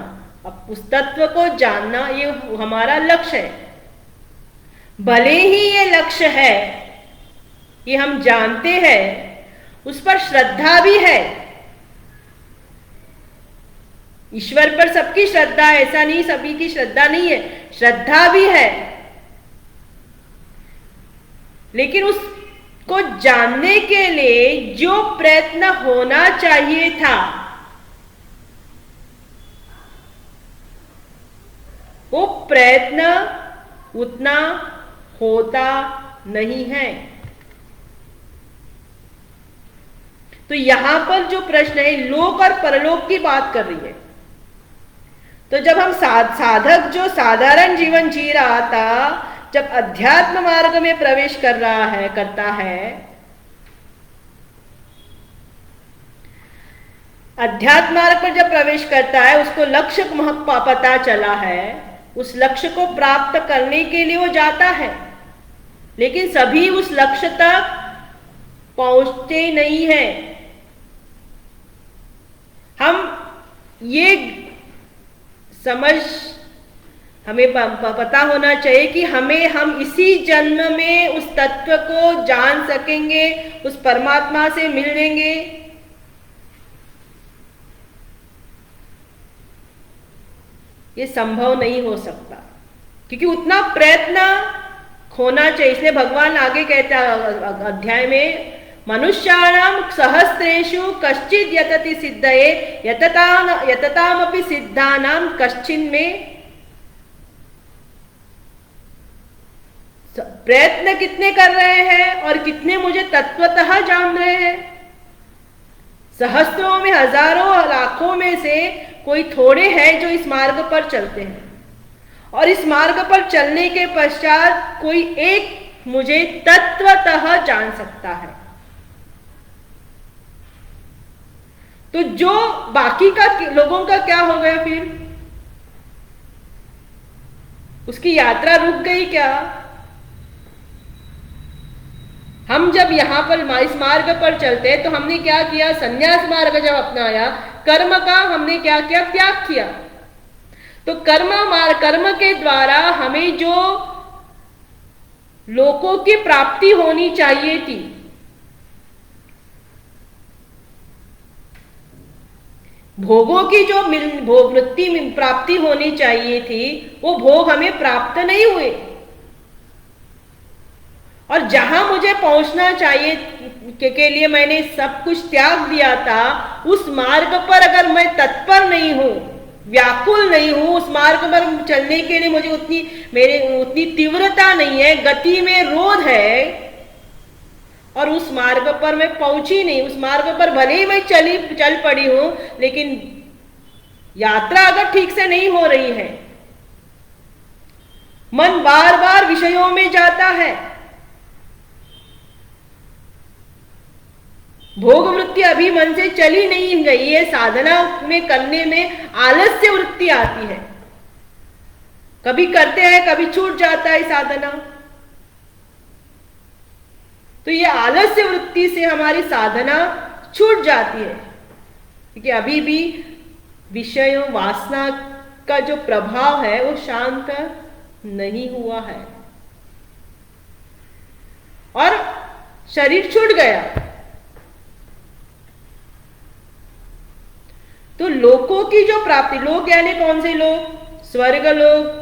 A: उस तत्व को जानना, ये हमारा लक्ष्य है। भले ही ये लक्ष्य है, ये हम जानते हैं, उस पर श्रद्धा भी है। ईश्वर पर सबकी श्रद्धा है, ऐसा नहीं सभी की श्रद्धा नहीं है, श्रद्धा भी है। लेकिन उसको जानने के लिए जो प्रयत्न होना चाहिए था, वो प्रयत्न उतना होता नहीं है। तो यहां पर जो प्रश्न है, लोक और परलोक की बात कर रही है। तो जब हम साधक जो साधारण जीवन जी रहा था, जब अध्यात्म मार्ग में प्रवेश करता है, अध्यात्म मार्ग पर जब प्रवेश करता है, उसको लक्ष्य पता चला है, उस लक्ष्य को प्राप्त करने के लिए वो जाता है। लेकिन सभी उस लक्ष्य तक पहुंचते नहीं है। हम ये समझ हमें पता होना चाहिए कि हम इसी जन्म में उस तत्व को जान सकेंगे, उस परमात्मा से मिल लेंगे। ये संभव नहीं हो सकता, क्योंकि उतना प्रयत्न होना चाहिए। इसलिए भगवान आगे कहता है अध्याय में, मनुष्याणाम सहस्रेषु कश्चित् यतति सिद्धये यततामपि सिद्धानाम कश्चिन् में। प्रयत्न कितने कर रहे हैं और कितने मुझे तत्वतः जान रहे हैं? सहस्त्रों में, हजारों, लाखों में से कोई थोड़े हैं जो इस मार्ग पर चलते हैं, और इस मार्ग पर चलने के पश्चात कोई एक मुझे तत्वतः जान सकता है। तो जो बाकी का लोगों का क्या हो गया फिर? उसकी यात्रा रुक गई क्या? हम जब यहां पर इस मार्ग पर चलते तो हमने क्या किया? संन्यास मार्ग जब अपनाया, कर्म का हमने क्या किया? त्याग किया। तो कर्म के द्वारा हमें जो लोकों की प्राप्ति होनी चाहिए थी, भोगों की जो वृत्ति प्राप्ति होनी चाहिए थी, वो भोग हमें प्राप्त नहीं हुए। और जहां मुझे पहुंचना चाहिए के लिए मैंने सब कुछ त्याग दिया था, उस मार्ग पर अगर मैं तत्पर नहीं हूं, व्याकुल नहीं हूं, उस मार्ग पर चलने के लिए मुझे उतनी तीव्रता नहीं है, गति में रोध है, और उस मार्ग पर मैं पहुंची नहीं, उस मार्ग पर भले ही मैं चल पड़ी हूं, लेकिन यात्रा अगर ठीक से नहीं हो रही है, मन बार बार विषयों में जाता है, भोग वृत्ति अभी मन से चली नहीं गई है, साधना में करने में आलस्य वृत्ति आती है, कभी करते हैं कभी छूट जाता है साधना। तो ये आलस्य वृत्ति से हमारी साधना छूट जाती है, क्योंकि अभी भी विषयों वासना का जो प्रभाव है वो शांत नहीं हुआ है और शरीर छूट गया। तो लोकों की जो प्राप्ति, लोक यानी कौन से लोक? स्वर्ग लोक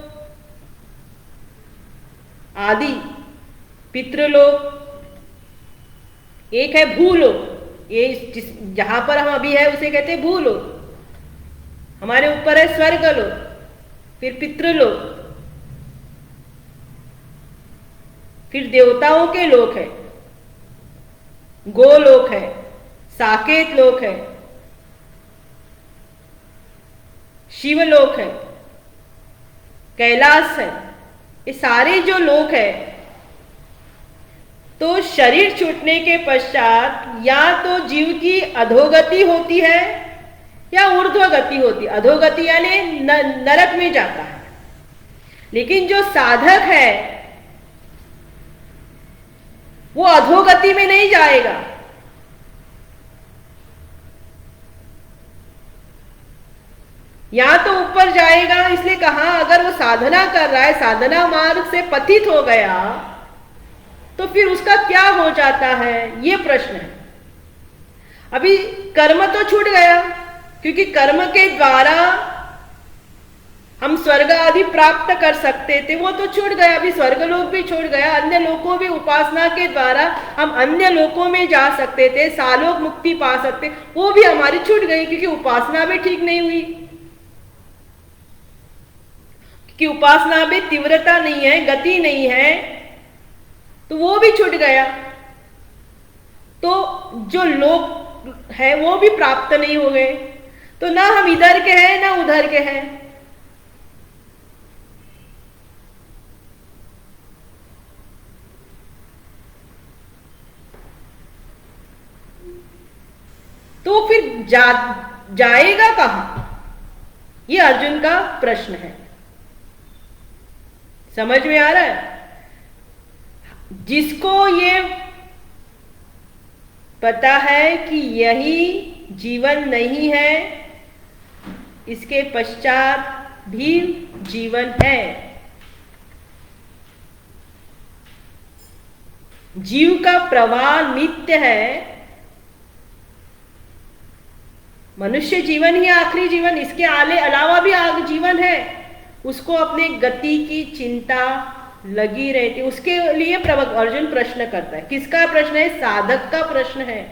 A: आदि, पितृलोक, एक है भूलोक, ये जहां पर हम अभी है उसे कहते हैं भूलोक, हमारे ऊपर है स्वर्गलोक, फिर पितृलोक, फिर देवताओं के लोक है, गोलोक है, साकेत लोक है, शिवलोक है, कैलाश है, ये सारे जो लोक है, तो शरीर छूटने के पश्चात या तो जीव की अधोगति होती है या ऊर्ध्वगति होती है। अधोगति यानी नरक में जाता है, लेकिन जो साधक है वो अधोगति में नहीं जाएगा, या तो ऊपर जाएगा। इसलिए कहा अगर वो साधना कर रहा है, साधना मार्ग से पतित हो गया, तो फिर उसका क्या हो जाता है, ये प्रश्न है। अभी कर्म तो छूट गया, क्योंकि कर्म के द्वारा हम स्वर्ग आदि प्राप्त कर सकते थे, वो तो छूट गया। अभी स्वर्गलोक भी छूट गया, अन्य लोकों भी उपासना के द्वारा हम अन्य लोकों में जा सकते थे, सालोक मुक्ति पा सकते, वो भी हमारी छूट गई, क्योंकि उपासना भी ठीक नहीं हुई, कि उपासना में तीव्रता नहीं है, गति नहीं है, तो वो भी छूट गया। तो जो लोक है वो भी प्राप्त नहीं हो गए, तो ना हम इधर के हैं ना उधर के हैं। तो फिर जाएगा कहां, ये अर्जुन का प्रश्न है। समझ में आ रहा है? जिसको ये पता है कि यही जीवन नहीं है, इसके पश्चात भी जीवन है, जीव का प्रवाह नित्य है, मनुष्य जीवन ही आखिरी जीवन, इसके अलावा भी जीवन है, उसको अपने गति की चिंता लगी रहती, उसके लिए अर्जुन प्रश्न करता है। किसका प्रश्न है? साधक का प्रश्न है।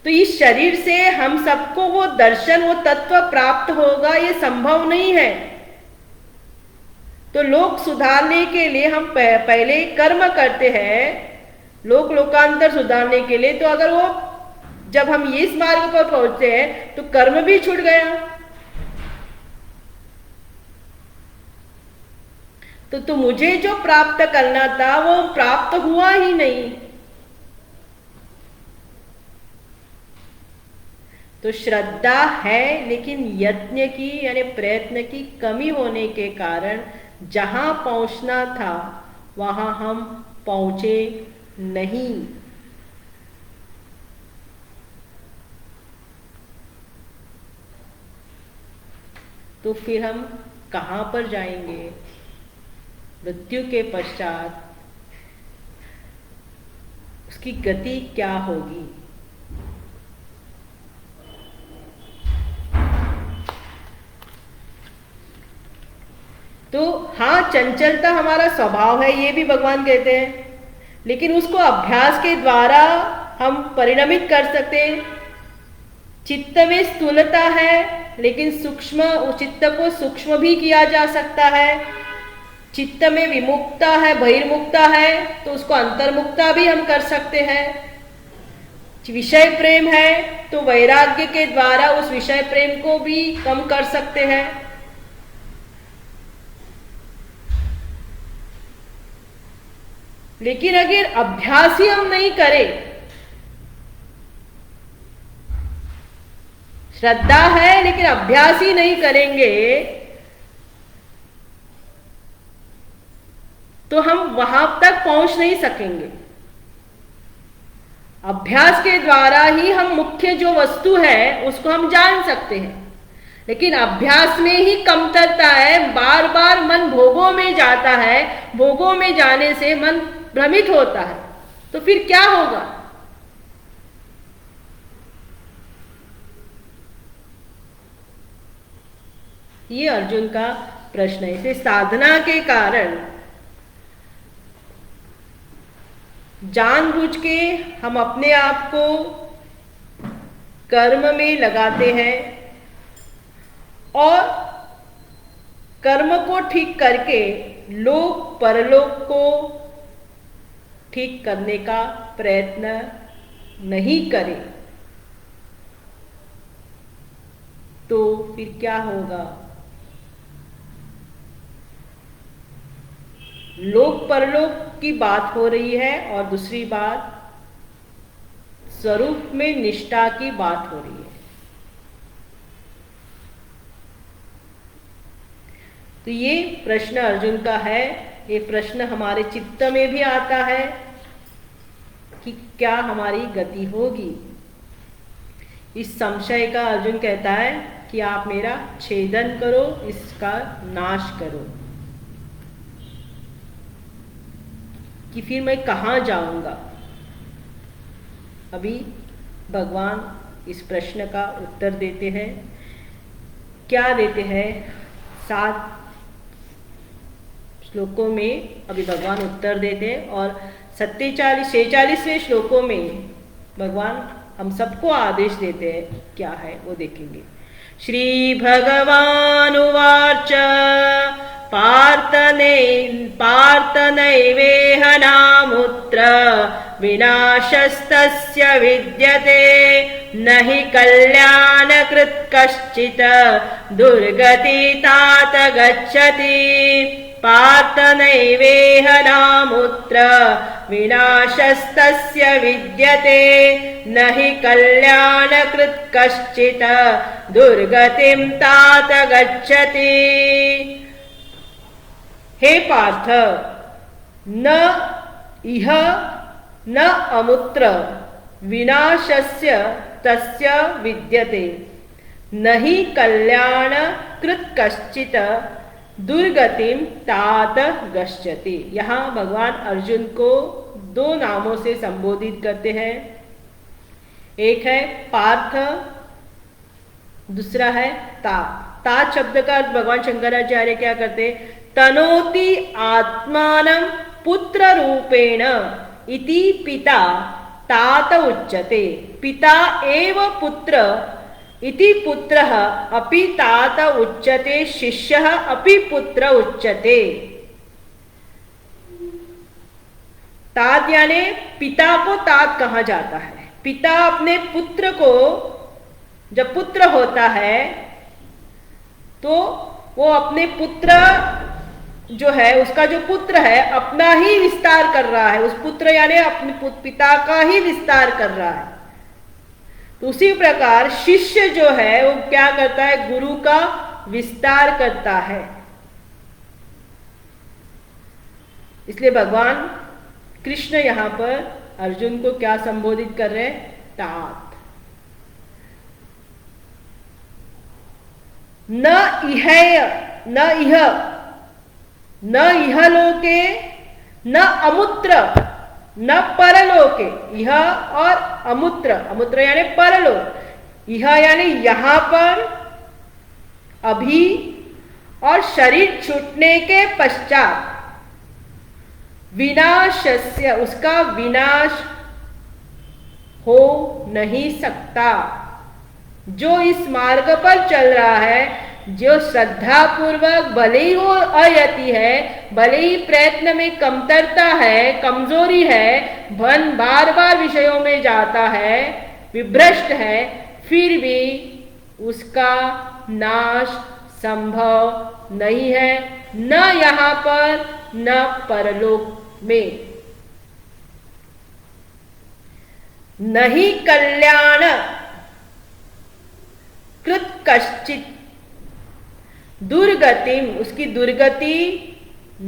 A: तो इस शरीर से हम सबको वो दर्शन, वो तत्व प्राप्त होगा, ये संभव नहीं है। तो लोक सुधारने के लिए हम पहले कर्म करते हैं, लोकांतर सुधारने के लिए। तो अगर वो जब हम इस मार्ग पर पहुंचते हैं तो कर्म भी छूट गया। तो मुझे जो प्राप्त करना था वो प्राप्त हुआ ही नहीं। तो श्रद्धा है, लेकिन यत्न की यानी प्रयत्न की कमी होने के कारण जहां पहुंचना था वहां हम पहुंचे नहीं। तो फिर हम कहां पर जाएंगे? मृत्यु के पश्चात उसकी गति क्या होगी? तो हाँ, चंचलता हमारा स्वभाव है, ये भी भगवान कहते हैं, लेकिन उसको अभ्यास के द्वारा हम परिणमित कर सकते हैं। चित्त में स्थूलता है, लेकिन सूक्ष्म चित्त को सूक्ष्म भी किया जा सकता है। चित्त में विमुक्ता है, बहिर्मुक्ता है, तो उसको अंतर्मुक्ता भी हम कर सकते हैं। विषय प्रेम है तो वैराग्य के द्वारा उस विषय प्रेम को भी कम कर सकते हैं। लेकिन अगर अभ्यास ही हम नहीं करें, श्रद्धा है लेकिन अभ्यास ही नहीं करेंगे, तो हम वहां तक पहुंच नहीं सकेंगे। अभ्यास के द्वारा ही हम मुख्य जो वस्तु है उसको हम जान सकते हैं, लेकिन अभ्यास में ही कमतरता है। बार बार मन भोगों में जाता है, भोगों में जाने से मन भ्रमित होता है, तो फिर क्या होगा? ये अर्जुन का प्रश्न है। इसे साधना के कारण जानबूझ के हम अपने आप को कर्म में लगाते हैं और कर्म को ठीक करके लोक परलोक को ठीक करने का प्रयत्न नहीं करें, तो फिर क्या होगा? लोक परलोक की बात हो रही है और दूसरी बात स्वरूप में निष्ठा की बात हो रही है। तो ये प्रश्न अर्जुन का है। ये प्रश्न हमारे चित्त में भी आता है कि क्या हमारी गति होगी। इस संशय का अर्जुन कहता है कि आप मेरा छेदन करो, इसका नाश करो, कि फिर मैं कहाँ जाऊंगा। अभी भगवान इस प्रश्न का उत्तर देते हैं। क्या देते हैं? 7 श्लोकों में अभी भगवान उत्तर देते हैं और 46वें श्लोकों में भगवान हम सबको आदेश देते हैं। क्या है वो देखेंगे। श्री भगवानुवाच पार्थनैवेह नामुत्र विनाशस्तस्य विद्यते न हि कल्याणकृत् कश्चित् दुर्गति तात गच्छति। पार्थनैवेह नामुत्र विनाशस्तस्य विद्यते न हि कल्याणकृत् कश्चित् दुर्गतिं तात गच्छति। हे पार्थ, न इह न अमुत्र विनाशस्य तस्य विद्यते न हि कल्याणकृत् कश्चित् दुर्गतिम तात गच्छति। यहाँ भगवान अर्जुन को 2 नामों से संबोधित करते हैं। एक है पार्थ, दूसरा है तात। तात शब्द का भगवान शंकराचार्य क्या करते? तनोति आत्मानं पुत्र रूपेण इति पिता तात उच्यते। पिता एव पुत्र इति पुत्रः अपि तात उच्यते, शिष्यः अपि पुत्र उच्यते। तात यानी पिता को तात कहा जाता है। पिता अपने पुत्र को, जब पुत्र होता है तो वो अपने पुत्र जो है उसका जो पुत्र है अपना ही विस्तार कर रहा है, उस पुत्र यानी अपने पिता का ही विस्तार कर रहा है। तो उसी प्रकार शिष्य जो है वो क्या करता है, गुरु का विस्तार करता है। इसलिए भगवान कृष्ण यहां पर अर्जुन को क्या संबोधित कर रहे हैं, तात। न इह लोके न अमुत्र न परलोके। यह और अमुत्र, अमुत्र यानी परलोक, यह यानी यहां पर, अभी, और शरीर छूटने के पश्चात, विनाशस्य, उसका विनाश हो नहीं सकता। जो इस मार्ग पर चल रहा है, जो श्रद्धा पूर्वक भले ही वो अयति है, भले ही प्रयत्न में कमतरता है, कमजोरी है, बार बार विषयों में जाता है, विभ्रष्ट है, फिर भी उसका नाश संभव नहीं है, न यहां पर न परलोक में। नहीं कल्याण कृत कश्चित दुर्गति, उसकी दुर्गति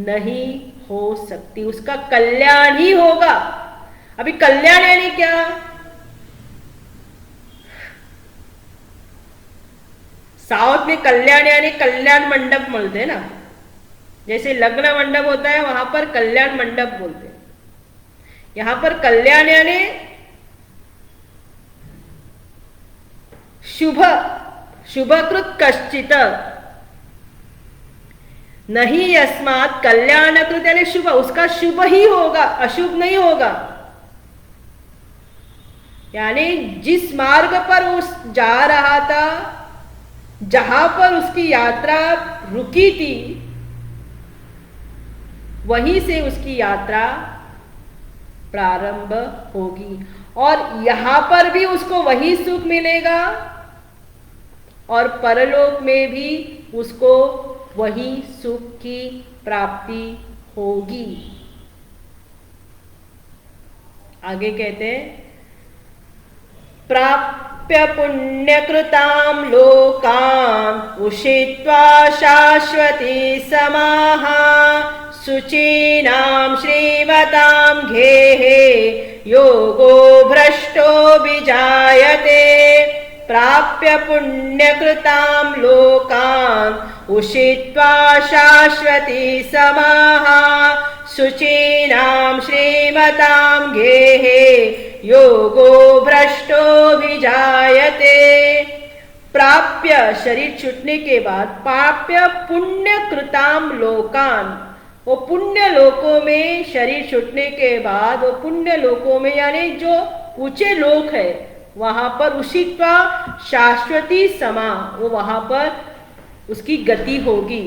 A: नहीं हो सकती, उसका कल्याण ही होगा। अभी कल्याण यानी क्या, साउथ में कल्याण यानी कल्याण मंडप बोलते हैं ना, जैसे लग्न मंडप होता है वहां पर कल्याण मंडप बोलते हैं। यहां पर कल्याण यानी शुभ, शुभकृत कश्चित, नहीं यस्मात् कल्याणकृत यानी शुभ, उसका शुभ ही होगा, अशुभ नहीं होगा। यानी जिस मार्ग पर वो जा रहा था, जहां पर उसकी यात्रा रुकी थी, वहीं से उसकी यात्रा प्रारंभ होगी, और यहां पर भी उसको वही सुख मिलेगा, और परलोक में भी उसको वही सुख की प्राप्ति होगी। आगे कहते हैं, प्राप्य पुण्यकृतां लोकान् उषित्वा शाश्वती समाः शुचीनां श्रीमतां घेहे योगो भ्रष्टो विजायते। प्राप्य पुण्यकृतां लोकान् उषित्वा शाश्वती समाः शुचीनां श्रीमतां घेहे योगो भ्रष्टो विजायते। प्राप्य शरीर छूटने के बाद, प्राप्य पुण्यकृतां लोकान्, वो पुण्य लोकों में शरीर छूटने के बाद, वो पुण्य लोकों में यानी जो ऊंचे लोक है वहां पर उषित्वा शाश्वती समा, वो वहां पर उसकी गति होगी।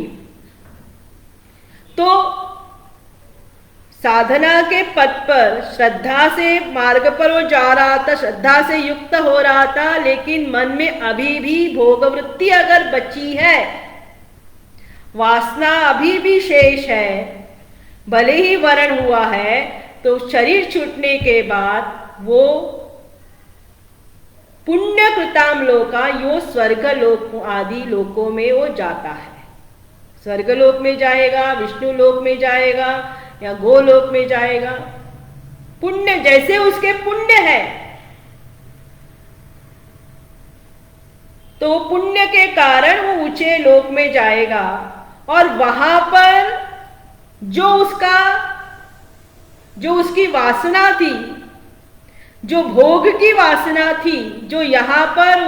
A: तो साधना के पथ पर श्रद्धा से मार्ग पर वो जा रहा था, श्रद्धा से युक्त हो रहा था, लेकिन मन में अभी भी भोगवृत्ति अगर बची है, वासना अभी भी शेष है, भले ही वरण हुआ है, तो शरीर छूटने के बाद वो पुण्य कृताम लोका, यो स्वर्ग लोक आदि लोकों में वो जाता है। स्वर्ग लोक में जाएगा, विष्णु लोक में जाएगा, या गोलोक में जाएगा। पुण्य जैसे उसके पुण्य है, तो पुण्य के कारण वो ऊंचे लोक में जाएगा, और वहां पर जो उसकी वासना थी, जो भोग की वासना थी, जो यहां पर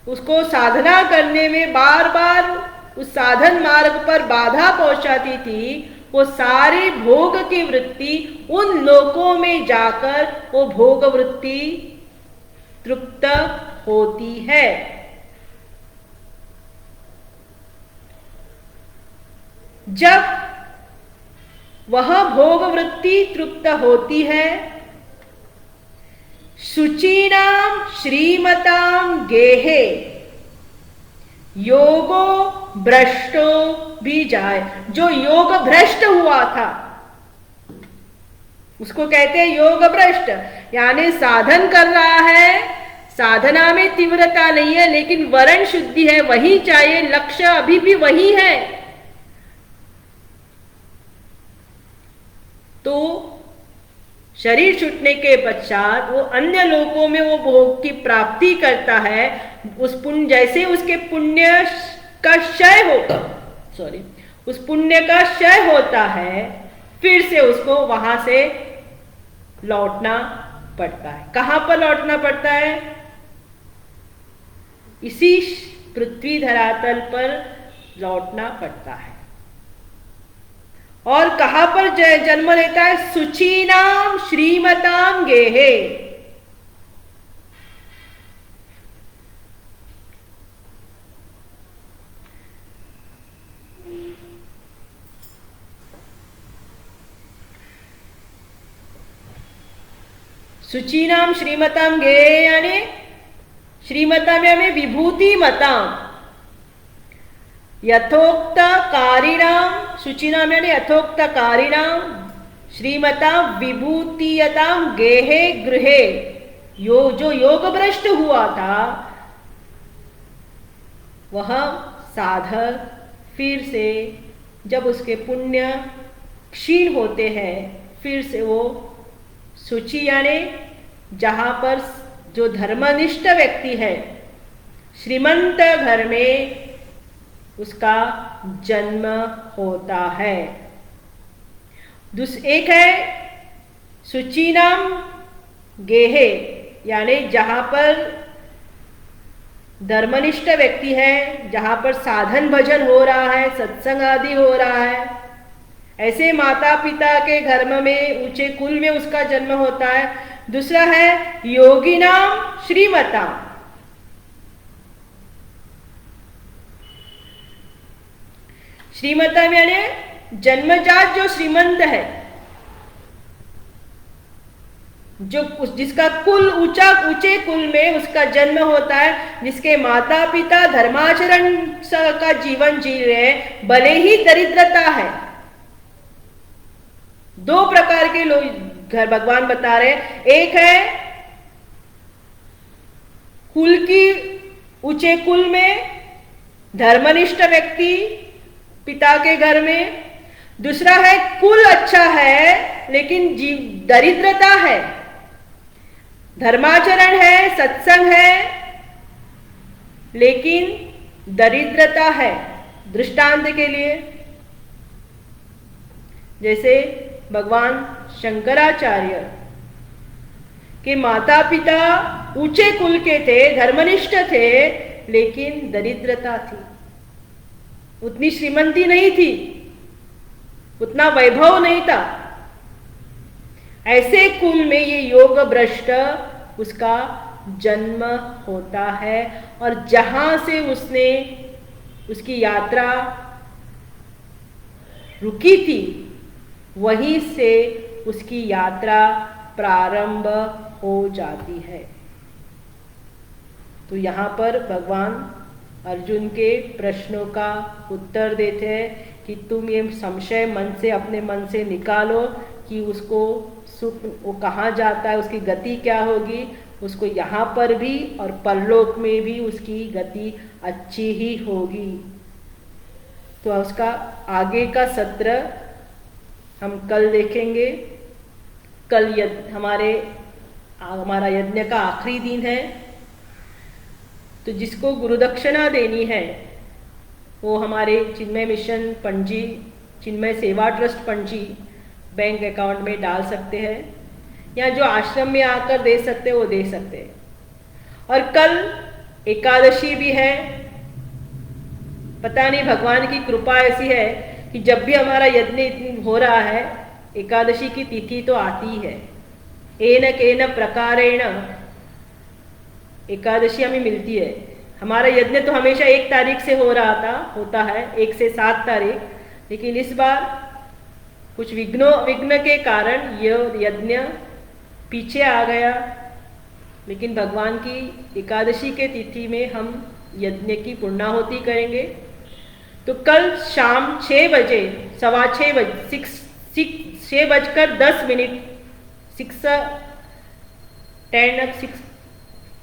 A: उसको साधना करने में बार बार उस साधन मार्ग पर बाधा पहुंचाती थी, वो सारी भोग की वृत्ति उन लोकों में जाकर वो भोग वृत्ति तृप्त होती है। जब वह भोग वृत्ति तृप्त होती है, शुचीनां श्रीमतां गेहे योगो भ्रष्टो भी जाए। जो योग भ्रष्ट हुआ था उसको कहते हैं योग भ्रष्ट, यानी साधन कर रहा है, साधना में तीव्रता नहीं है लेकिन वरण शुद्धि है, वही चाहिए, लक्ष्य अभी भी वही है, तो शरीर छूटने के पश्चात वो अन्य लोकों में वो भोग की प्राप्ति करता है। उस पुण्य, जैसे उसके पुण्य का क्षय होता, उस पुण्य का क्षय होता है, फिर से उसको वहां से लौटना पड़ता है। कहां पर लौटना पड़ता है? इसी पृथ्वी धरातल पर लौटना पड़ता है। और कहां पर जन्म लेता है? सुचीनाम श्रीमताम गेहे। सुचीनाम श्रीमताम गेहे यानी श्रीमताम यानी विभूति मताम, यथोक्त कारिणाम, शुचिनाम यानी यथोक्त कारिणाम, श्रीमताम विभूतियताम गेहे गृहे। जो योग भ्रष्ट हुआ था वह साधक फिर से जब उसके पुण्य क्षीण होते हैं, फिर से वो शुचि यानी जहां पर जो धर्मनिष्ठ व्यक्ति है, श्रीमंत घर में उसका जन्म होता है। एक है सुचीनाम गेहे यानी जहां पर धर्मनिष्ठ व्यक्ति है, जहां पर साधन भजन हो रहा है, सत्संग आदि हो रहा है, ऐसे माता पिता के घर में ऊंचे कुल में उसका जन्म होता है। दूसरा है योगिनाम श्रीमताम, श्रीमताम यानी जन्मजात जो श्रीमंत है, जो जिसका कुल ऊंचे कुल में उसका जन्म होता है, जिसके माता पिता धर्माचरण का जीवन जी रहे हैं, भले ही दरिद्रता है। दो प्रकार के लोग घर भगवान बता रहे हैं। एक है कुल की ऊंचे कुल में धर्मनिष्ठ व्यक्ति पिता के घर में, दूसरा है कुल अच्छा है लेकिन दरिद्रता है, धर्माचरण है, सत्संग है लेकिन दरिद्रता है। दृष्टांत के लिए जैसे भगवान शंकराचार्य के माता पिता ऊंचे कुल के थे, धर्मनिष्ठ थे, लेकिन दरिद्रता थी, उतनी श्रीमंती नहीं थी, उतना वैभव नहीं था। ऐसे कुल में ये योग भ्रष्ट उसका जन्म होता है और जहां से उसने उसकी यात्रा रुकी थी वहीं से उसकी यात्रा प्रारंभ हो जाती है। तो यहाँ पर भगवान अर्जुन के प्रश्नों का उत्तर देते हैं कि तुम ये संशय मन से अपने मन से निकालो कि उसको सुख वो कहाँ जाता है, उसकी गति क्या होगी, उसको यहाँ पर भी और परलोक में भी उसकी गति अच्छी ही होगी। तो उसका आगे का सत्र हम कल देखेंगे। कल हमारा यज्ञ का आखिरी दिन है, तो जिसको गुरुदक्षिणा देनी है वो हमारे चिन्मय मिशन पणजी, चिन्मय सेवा ट्रस्ट पणजी बैंक अकाउंट में डाल सकते हैं, या जो आश्रम में आकर दे सकते हैं वो दे सकते हैं। और कल एकादशी भी है। पता नहीं भगवान की कृपा ऐसी है कि जब भी हमारा यज्ञ हो रहा है एकादशी की तिथि तो आती है। एन केन प्रकारेण एकादशी हमें मिलती है। हमारा यज्ञ तो हमेशा 1 तारीख से होता है 1 से 7 तारीख, लेकिन इस बार कुछ विघ्न के कारण यह यज्ञ पीछे आ गया। लेकिन भगवान की एकादशी के तिथि में हम यज्ञ की पूर्णाहुति करेंगे तो कल शाम 6 बजे, सवा 6 बजे, 6:10,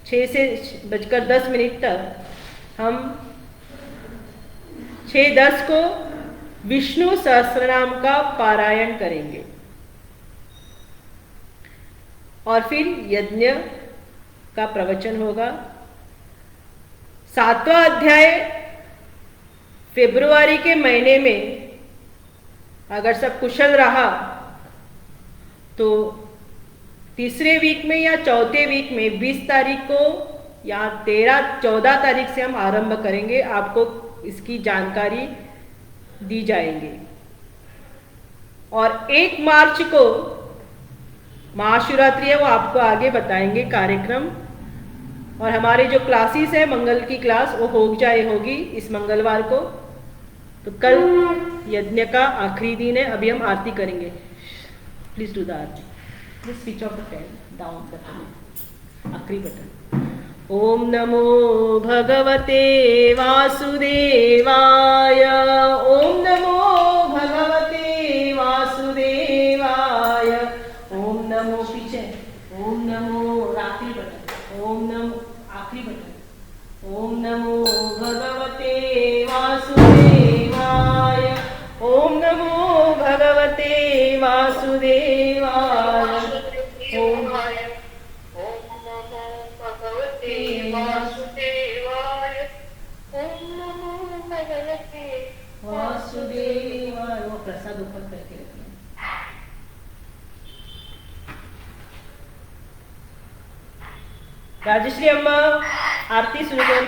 A: 6 से बजकर 10 मिनट तक हम 6:10 को विष्णु सहस्त्रनाम का पारायण करेंगे और फिर यज्ञ का प्रवचन होगा। 7वां अध्याय फरवरी के महीने में अगर सब कुशल रहा तो तीसरे वीक में या चौथे वीक में 20 तारीख को या 14 तारीख से हम आरंभ करेंगे। आपको इसकी जानकारी दी जाएगी और 1 मार्च को महाशिवरात्रि है, वो आपको आगे बताएंगे कार्यक्रम। और हमारे जो क्लासेस है, मंगल की क्लास वो होगी इस मंगलवार को। तो कल यज्ञ का आखिरी दिन है। अभी हम आरती करेंगे। Please do the Aarti. Please switch off the fan, down button, आखिरी बटन। ओम नमो भगवते वासुदेवाय। ओम नमो भगवते वासुदेवाय। ओम नमो पीछे, ओम नमो आखिरी बटन, ओम नमो आखिरी बटन। ओम नमो भगवते वासुदेवाय। ओम नमो भगवते वासुदेवाय। ओम वासुदेवाय। वो प्रसाद ऊपर करके रखिए। राजश्री अम्मा आरती शुरू कर।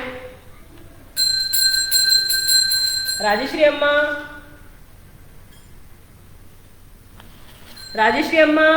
A: राजश्री अम्मा, राजश्री अम्मा।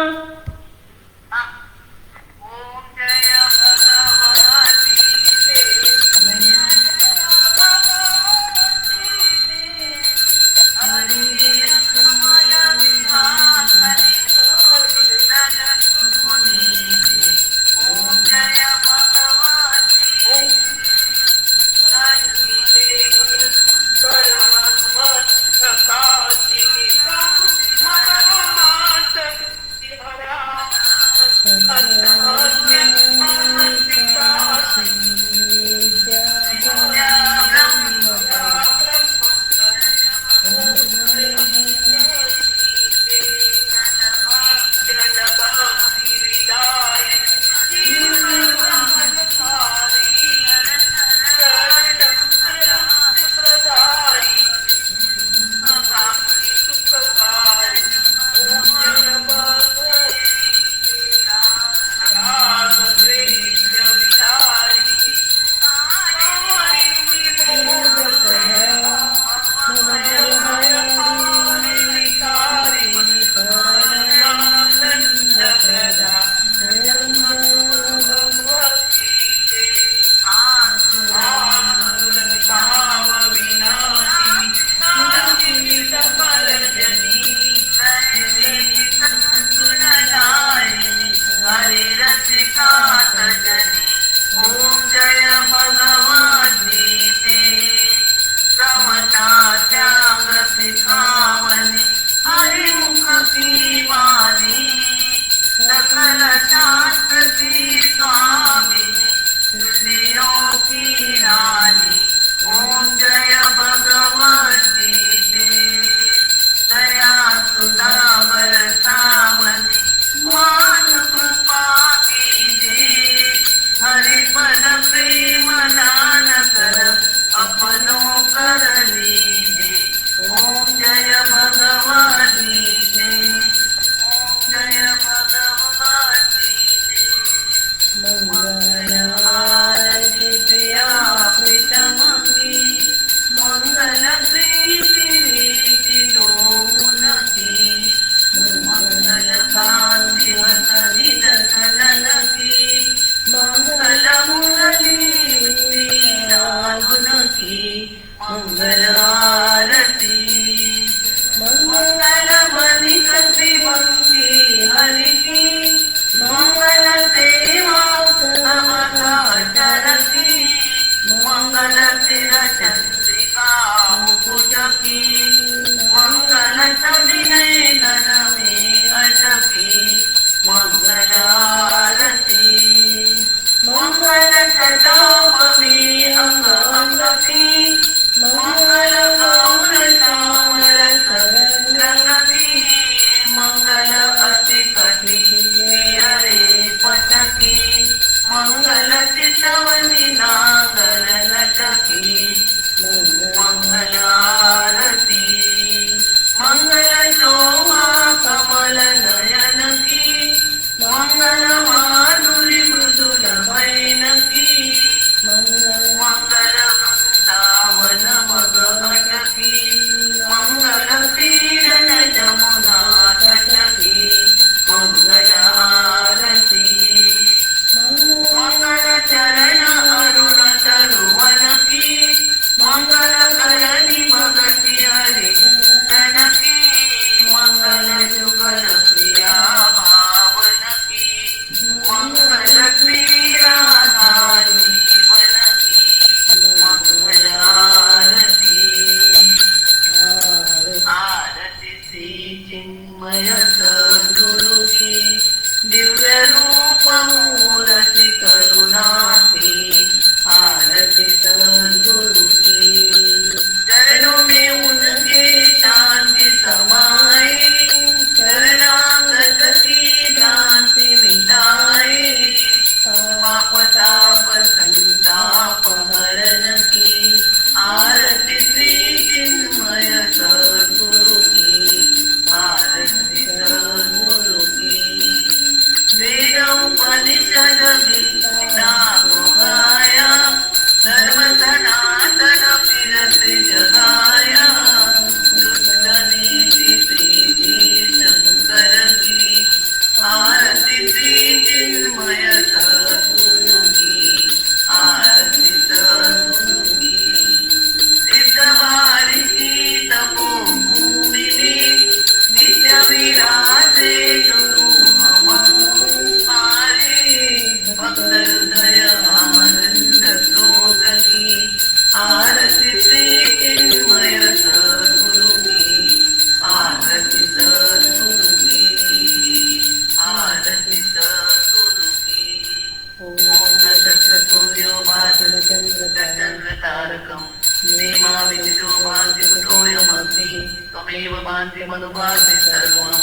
C: तस्मैतमनुभाति सर्वं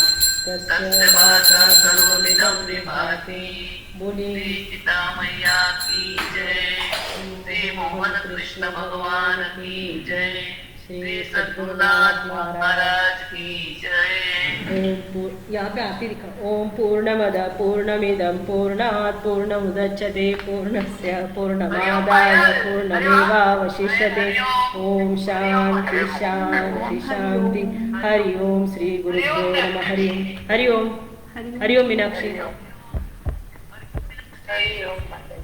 C: तस्य भाषा सर्वमिदं विभाति।
A: बोले
C: सीता मैया की जय, श्री मोहन कृष्ण भगवान की जय, श्री सद्गुरुनाथ महाराज की जय।
A: यहाँ पे आरती दिखा। ओम पूर्णमद पूर्णमिदं पूर्णात् पूर्णमुदच्यते पूर्णस्य पूर्णमादाय पूर्णमेवावशिष्यते। ओम शांति शांति शांति। हरि ओम श्री गुरुभ्यो नमः। हरि ओम हरि ओम हरि ओम मीनाक्षी।
B: हरि ओम माता।